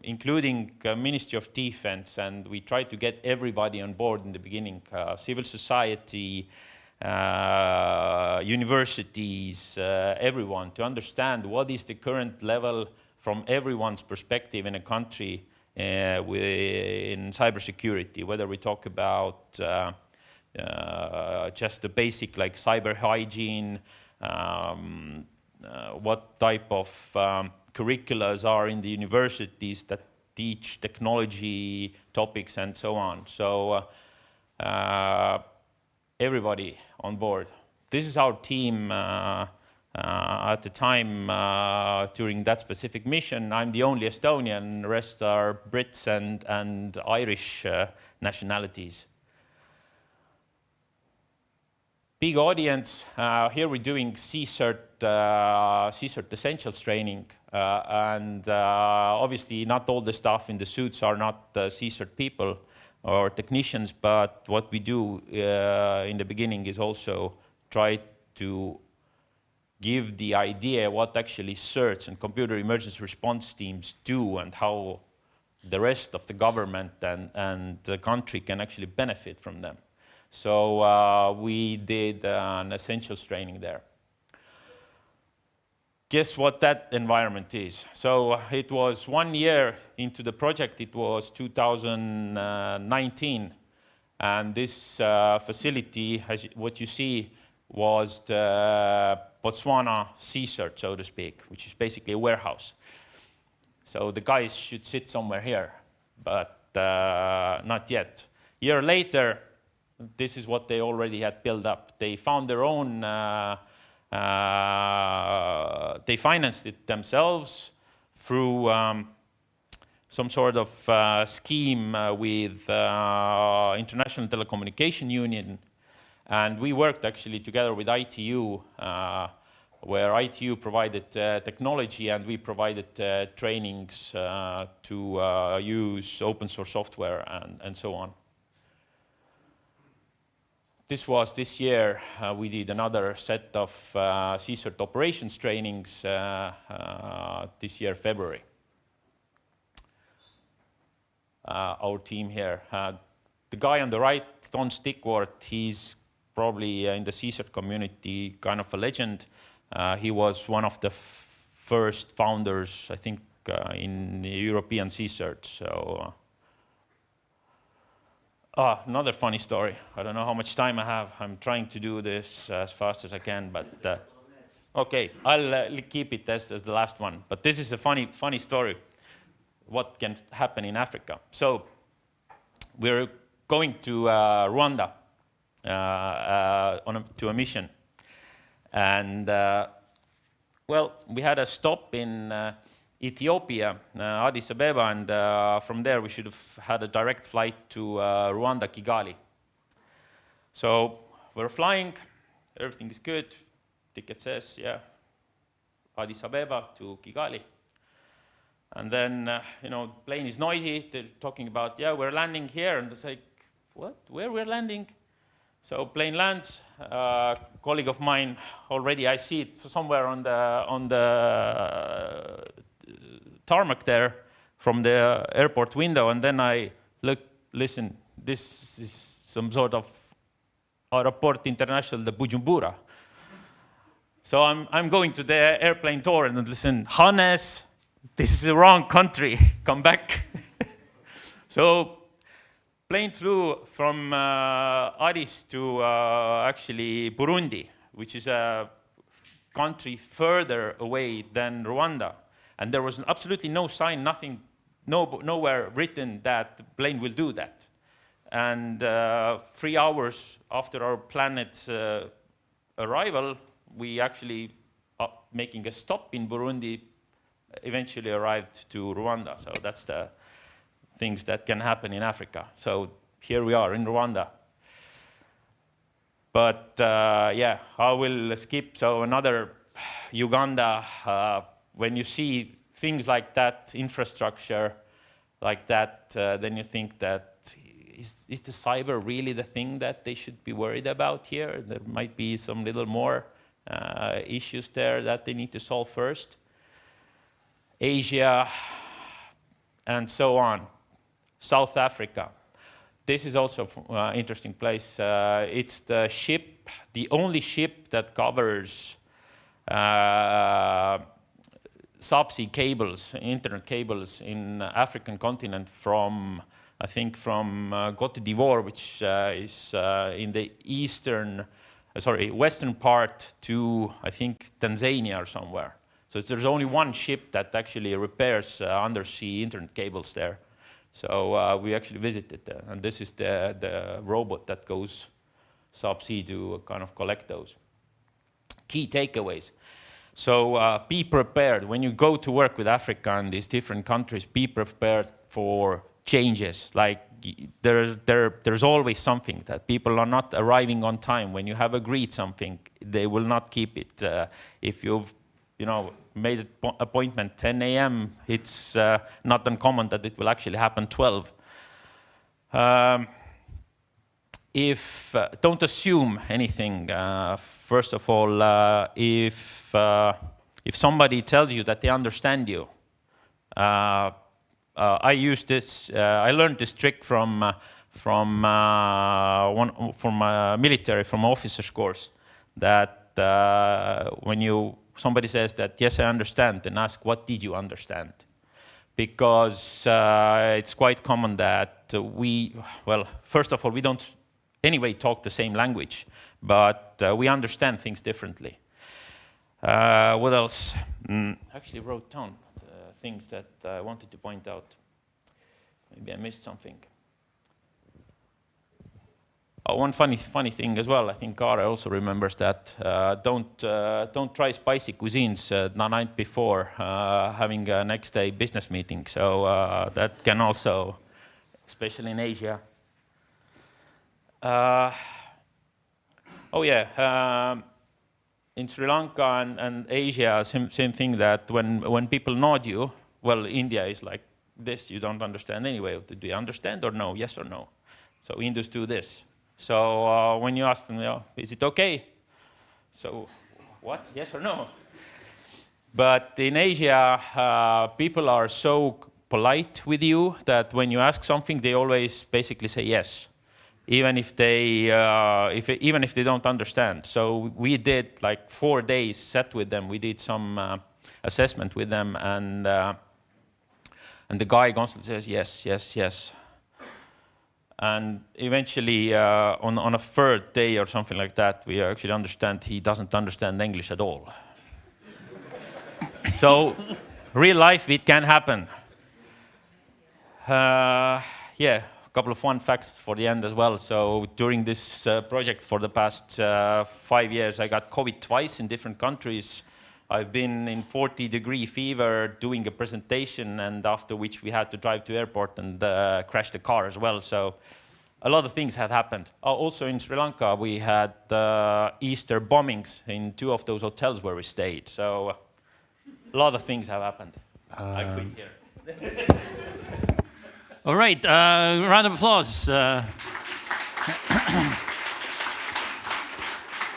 including Ministry of Defense, and we tried to get everybody on board in the beginning, civil society, universities, everyone, to understand what is the current level from everyone's perspective in a country in cybersecurity, whether we talk about just the basic like cyber hygiene, what type of curriculums are in the universities that teach technology topics and so on. So everybody on board. This is our team at the time during that specific mission. I'm the only Estonian, the rest are Brits and Irish nationalities. Big audience. Here we're doing CCERT Essentials training. And obviously not all the staff in the suits are not CCERT people or technicians, but what we do in the beginning is also try to give the idea what actually CERTs and computer emergency response teams do and how the rest of the government and the country can actually benefit from them. So we did an essentials training there. Guess what that environment is? So it was 1 year into the project. It was 2019. And this facility, what you see, was the Botswana CCERT, so to speak, which is basically a warehouse. So the guys should sit somewhere here, but not yet. A year later, this is what they already had built up. They found their own, they financed it themselves through some sort of scheme with International Telecommunication Union. And we worked actually together with ITU, where ITU provided technology and we provided trainings to use open source software and so on. This was this year. We did another set of CCERT operations trainings this year, February. Our team here. The guy on the right, Don Stickworth, he's probably in the CCERT community kind of a legend. He was one of the first founders, I think, in European CCERT. So, another funny story. I don't know how much time I have. I'm trying to do this as fast as I can, but okay, I'll keep it as the last one. But this is a funny story. What can happen in Africa? So, we're going to Rwanda to a mission. And, well, we had a stop in Ethiopia, Addis Ababa, and from there we should have had a direct flight to Rwanda, Kigali. So we're flying, everything is good. Ticket says, yeah, Addis Ababa to Kigali. And then, plane is noisy. They're talking about, yeah, we're landing here. And it's like, what? Where we're landing? So plane lands. Colleague of mine already, I see it somewhere on the tarmac there from the airport window, and then I look, listen, this is some sort of Aeroport International de Bujumbura. So I'm going to the airplane door and listen, Hannes, this is the wrong country, come back. So plane flew from Addis to actually Burundi, which is a country further away than Rwanda. And there was absolutely no sign, nothing, nowhere written that the plane will do that. And 3 hours after our planet's arrival, we actually, making a stop in Burundi, eventually arrived to Rwanda. So that's the things that can happen in Africa. So here we are in Rwanda. But yeah, I will skip. So another Uganda, when you see things like that, infrastructure like that, then you think that is the cyber really the thing that they should be worried about here? There might be some little more issues there that they need to solve first. Asia, and so on. South Africa. This is also an interesting place. It's the ship, the only ship that covers subsea cables, internet cables in African continent from, I think, from Côte d'Ivoire, which is in the western part to, I think, Tanzania or somewhere. So there's only one ship that actually repairs undersea internet cables there. So we actually visited there, and this is the robot that goes subsea to kind of collect those. Key takeaways. So be prepared. When you go to work with Africa and these different countries, be prepared for changes. Like there's always something that people are not arriving on time. When you have agreed something, they will not keep it. If you've made an appointment 10 a.m., it's not uncommon that it will actually happen 12. Don't assume anything. First of all, if somebody tells you that they understand you, I use this. I learned this trick from military, from officers course. That when somebody says that yes, I understand, then ask, what did you understand? Because it's quite common that first of all, we don't anyway talk the same language, but we understand things differently. What else? Actually wrote down things that I wanted to point out. Maybe I missed something. Oh, one funny thing as well. I think Kare also remembers that. Don't try spicy cuisines the night before having a next day business meeting. So that can also, especially in Asia. In Sri Lanka and Asia, same thing, that when people nod you, well, India is like this, you don't understand anyway. Do you understand or no? Yes or no? So Hindus do this. So when you ask them, is it okay? So what? Yes or no? But in Asia, people are so polite with you that when you ask something, they always basically say yes, even if they don't understand. So we did like 4 days set with them. We did some assessment with them, and the guy constantly says yes, yes, yes. And eventually, on a third day or something like that, we actually understand he doesn't understand English at all. So, real life, it can happen. A couple of fun facts for the end as well. So, during this project for the past 5 years, I got COVID twice in different countries. I've been in 40-degree fever doing a presentation, and after which we had to drive to airport and crash the car as well. So a lot of things had happened. Also in Sri Lanka, we had Easter bombings in 2 of those hotels where we stayed. So a lot of things have happened. I quit here. All right, round of applause.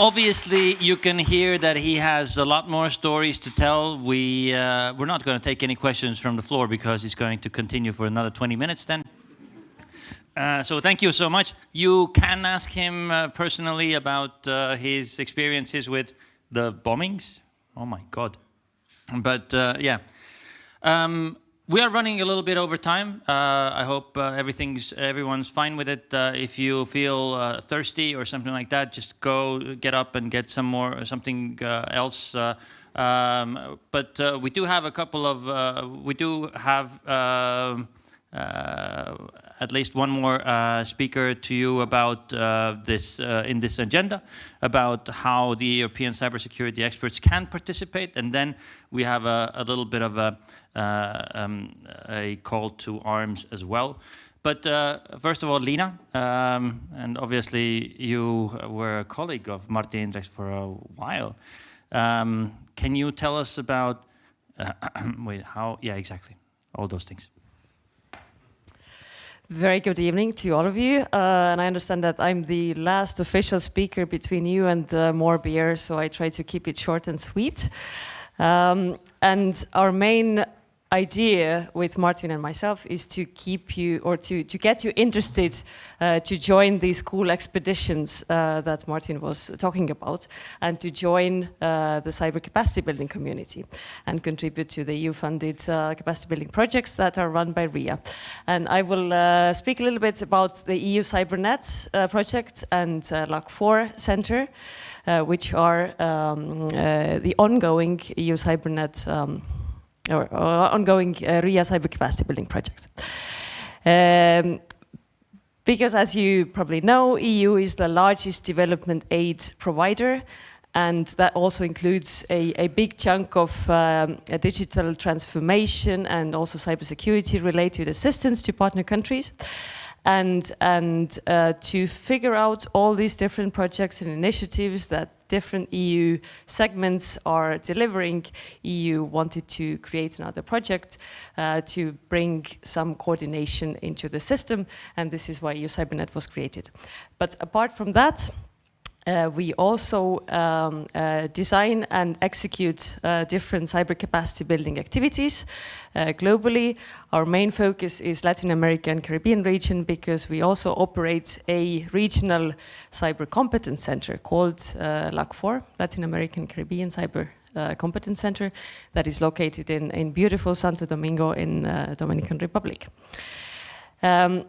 Obviously, you can hear that he has a lot more stories to tell. We're not going to take any questions from the floor because he's going to continue for another 20 minutes then. So thank you so much. You can ask him personally about his experiences with the bombings. Oh my God. But yeah. We are running a little bit over time. I hope everyone's fine with it. If you feel thirsty or something like that, just get up and get something else. But we do have a couple of, we do have at least one more speaker to you about this in this agenda, about how the European cybersecurity experts can participate, and then we have a little bit of a call to arms as well. But first of all, Lina, and obviously you were a colleague of Martin Indreks for a while. Can you tell us about wait, how? Yeah, exactly, all those things. Very good evening to all of you. And I understand that I'm the last official speaker between you and more beer, so I try to keep it short and sweet. And our main idea with Martin and myself is to keep you, or to get you interested to join these cool expeditions that Martin was talking about, and to join the cyber capacity building community and contribute to the EU-funded capacity building projects that are run by RIA. And I will speak a little bit about the EU CyberNet project and LAC4 Center, which are the ongoing EU CyberNet or ongoing RIA cyber capacity building projects. Because as you probably know, EU is the largest development aid provider, and that also includes a big chunk of a digital transformation and also cybersecurity related assistance to partner countries. And to figure out all these different projects and initiatives that different EU segments are delivering, EU wanted to create another project to bring some coordination into the system, and this is why EU CyberNet was created. But apart from that, we also design and execute different cyber capacity building activities globally. Our main focus is Latin America and Caribbean region, because we also operate a regional cyber competence center called LAC4, Latin American Caribbean Cyber Competence Center, that is located in beautiful Santo Domingo in Dominican Republic. And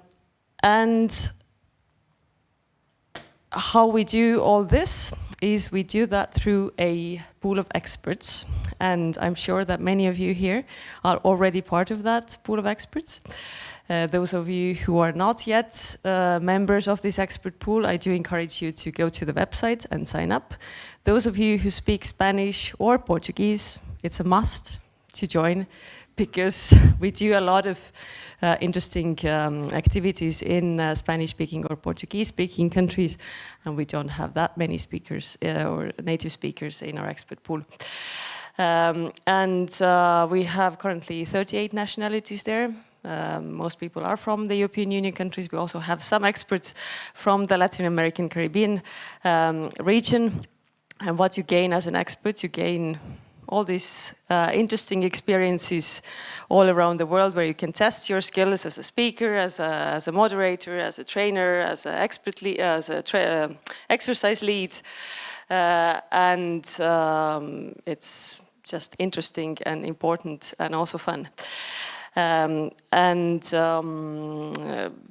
how we do all this is we do that through a pool of experts, and I'm sure that many of you here are already part of that pool of experts. Those of you who are not yet members of this expert pool, I do encourage you to go to the website and sign up. Those of you who speak Spanish or Portuguese, it's a must to join, because we do a lot of interesting activities in Spanish-speaking or Portuguese-speaking countries, and we don't have that many speakers or native speakers in our expert pool. We have currently 38 nationalities there. Most people are from the European Union countries. We also have some experts from the Latin American Caribbean region. And what you gain as an expert, you gain all these interesting experiences all around the world, where you can test your skills as a speaker, as a moderator, as a trainer, as an expert lead, as a exercise lead, and it's just interesting and important and also fun.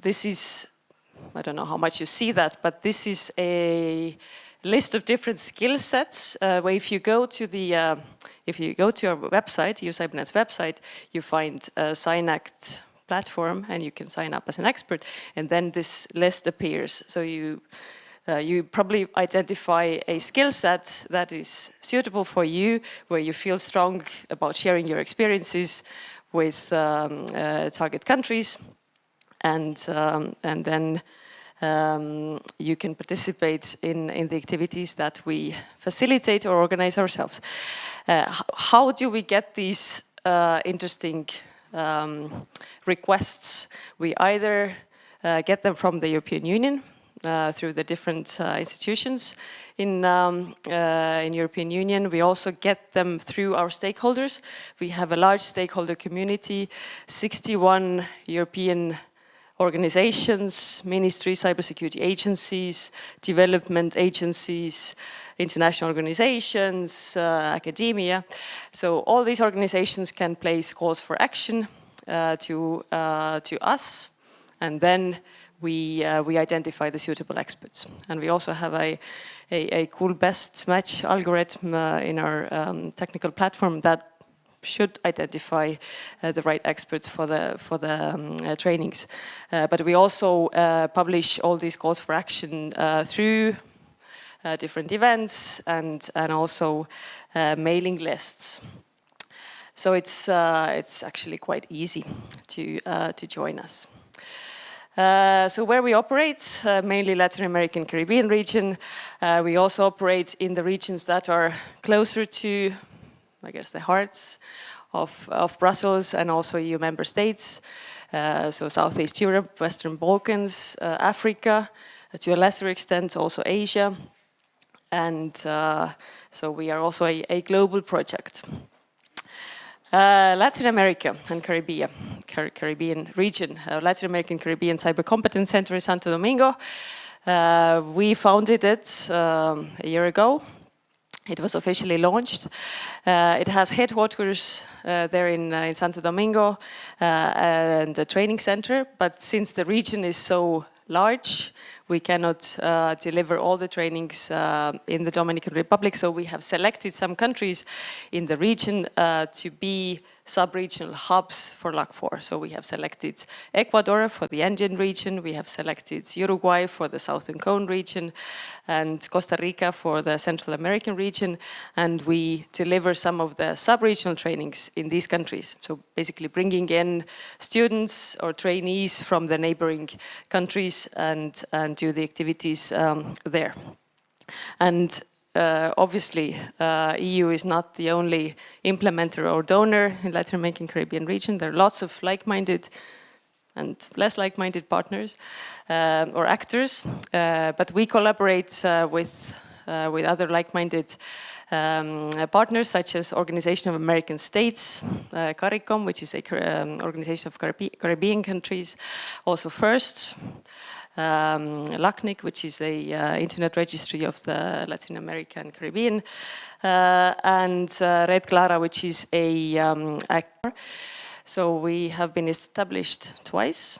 This is, I don't know how much you see that, but this is a list of different skill sets. Where if you go to our website, EU CyberNet's website, you find a SignAct platform, and you can sign up as an expert, and then this list appears. So you probably identify a skill set that is suitable for you, where you feel strong about sharing your experiences with target countries, and then you can participate in the activities that we facilitate or organize ourselves. How do we get these interesting requests? We either get them from the European Union, through the different institutions in European Union. We also get them through our stakeholders. We have a large stakeholder community, 61 European organizations, ministries, cybersecurity agencies, development agencies, international organizations, academia. So all these organizations can place calls for action to us, and then we identify the suitable experts. And we also have a cool best match algorithm in our technical platform that should identify the right experts for the trainings. But we also publish all these calls for action through different events and also mailing lists. So it's actually quite easy to join us. So where we operate, mainly Latin American, Caribbean region. We also operate in the regions that are closer to, I guess, the hearts of Brussels and also EU member states. So Southeast Europe, Western Balkans, Africa, to a lesser extent also Asia. And so we are also a global project. Latin America and Caribbean region, Latin American Caribbean Cyber Competence Center in Santo Domingo. We founded it a year ago. It was officially launched. It has headquarters there in Santo Domingo and a training center. But since the region is so large, we cannot deliver all the trainings in the Dominican Republic, so we have selected some countries in the region to be sub-regional hubs for LAC4. So we have selected Ecuador for the Andean region, we have selected Uruguay for the Southern Cone region, and Costa Rica for the Central American region, and we deliver some of the sub-regional trainings in these countries. So basically bringing in students or trainees from the neighboring countries and do the activities there. And obviously, EU is not the only implementer or donor in Latin American Caribbean region. There are lots of like-minded and less like-minded partners or actors, but we collaborate with other like-minded partners such as Organization of American States, CARICOM, which is an organization of Caribbean countries, also FIRST, LACNIC, which is a internet registry of the Latin America and Caribbean, and Red Clara, which is a so we have been established twice.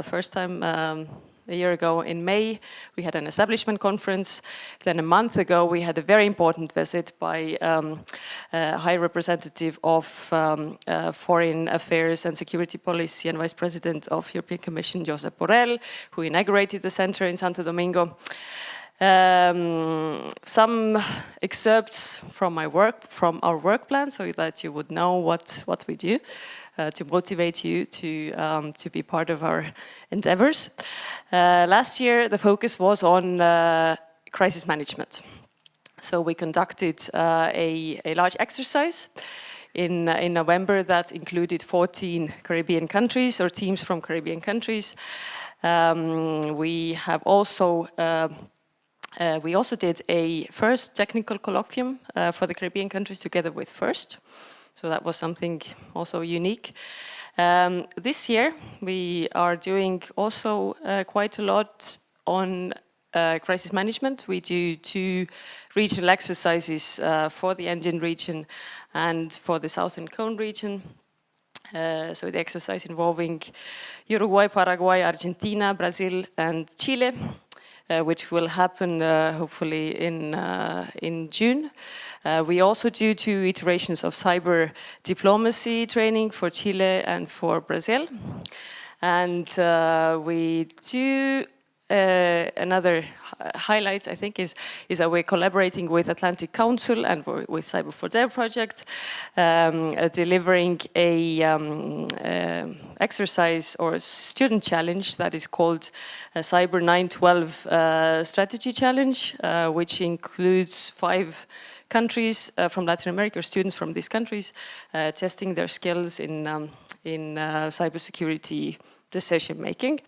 First time a year ago in May, we had an establishment conference. Then a month ago, we had a very important visit by High Representative of Foreign Affairs and Security Policy and Vice President of European Commission, Josep Borrell, who inaugurated the center in Santo Domingo. Some excerpts from my work, from our work plan, so that you would know what we do. To motivate you to be part of our endeavors. Last year, the focus was on crisis management. So we conducted a large exercise in November that included 14 Caribbean countries or teams from Caribbean countries. We also did a first technical colloquium for the Caribbean countries together with FIRST. So that was something also unique. This year, we are doing also quite a lot on crisis management. We do 2 regional exercises for the Andean region and for the Southern Cone region. So the exercise involving Uruguay, Paraguay, Argentina, Brazil, and Chile, which will happen hopefully in June. We also do 2 iterations of cyber diplomacy training for Chile and for Brazil. And we do another highlight, I think, is that we're collaborating with Atlantic Council and with Cyber for Dev project, delivering a exercise or student challenge that is called Cyber 912 Strategy Challenge, which includes 5 countries from Latin America, or students from these countries, testing their skills in cybersecurity decision making.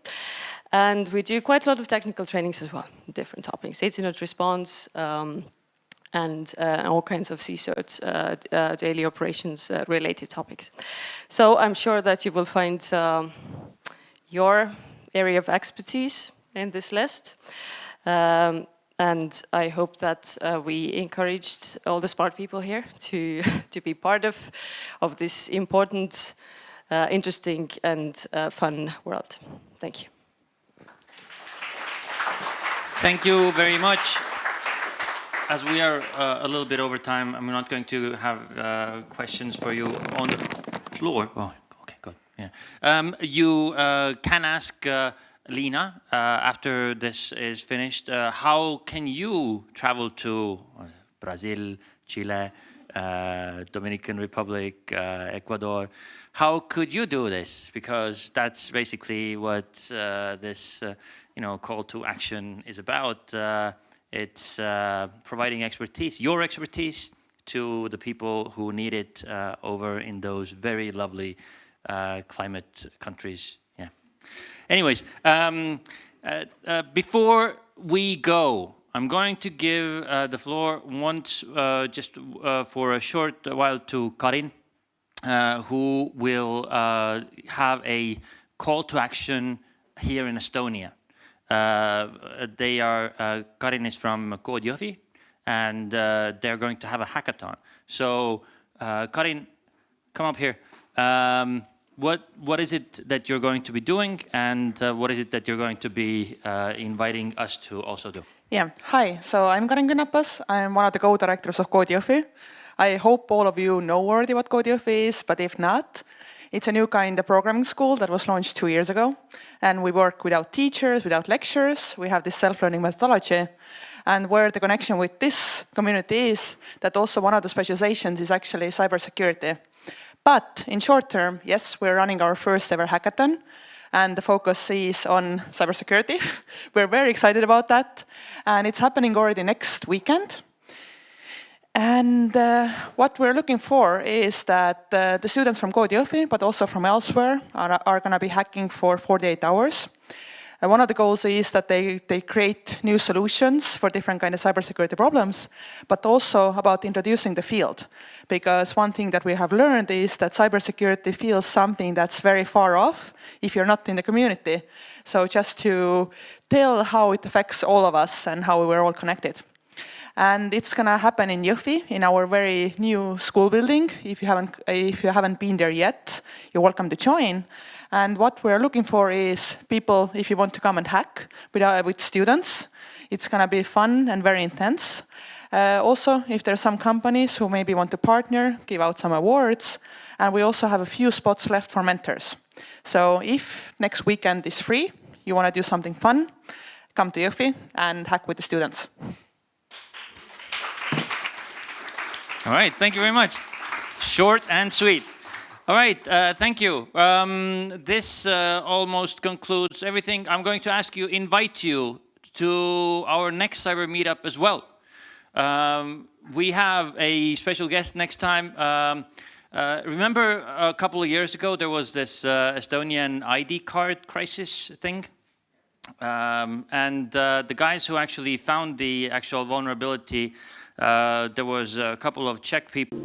And we do quite a lot of technical trainings as well, different topics, incident response, and all kinds of CSERT, daily operations related topics. So I'm sure that you will find your area of expertise in this list. And I hope that we encouraged all the smart people here to be part of this important, interesting and fun world. Thank you. Thank you very much. As we are a little bit over time, I'm not going to have questions for you on the floor. Oh, okay, good. Yeah. You can ask Lina after this is finished. How can you travel to Brazil, Chile, Dominican Republic, Ecuador? How could you do this? Because that's basically what this call to action is about. It's providing expertise, your expertise, to the people who need it over in those very lovely climate countries. Yeah. Anyways, before we go, I'm going to give the floor once, just for a short while, to Karin, who will have a call to action here in Estonia. Karin is from Koodjovi, and they're going to have a hackathon. So, Karin, come up here. What is it that you're going to be doing, and what is it that you're going to be inviting us to also do? Yeah, hi. So I'm Karin Künnapas. I'm one of the co-directors of Koodjovi. I hope all of you know already what Koodjovi is, but if not, it's a new kind of programming school that was launched 2 years ago. And we work without teachers, without lectures. We have this self-learning methodology. And where the connection with this community is, that also one of the specializations is actually cybersecurity. But in short term, yes, we're running our first ever hackathon. And the focus is on cybersecurity. We're very excited about that. And it's happening already next weekend. And what we're looking for is that the students from Koodjovi, but also from elsewhere, are going to be hacking for 48 hours. One of the goals is that they create new solutions for different kind of cybersecurity problems, but also about introducing the field. Because one thing that we have learned is that cybersecurity feels something that's very far off if you're not in the community. So just to tell how it affects all of us and how we're all connected. And it's going to happen in Jõhvi, in our very new school building. If you haven't been there yet, you're welcome to join. And what we're looking for is people, if you want to come and hack with students. It's going to be fun and very intense. Also, if there are some companies who maybe want to partner, give out some awards. And we also have a few spots left for mentors. So if next weekend is free, you want to do something fun, come to Jõhvi and hack with the students. All right, thank you very much. Short and sweet. All right, thank you. This almost concludes everything. I'm going to invite you to our next Cyber Meetup as well. We have a special guest next time. Remember a couple of years ago, there was this Estonian ID card crisis thing? And the guys who actually found the actual vulnerability, there was a couple of Czech people.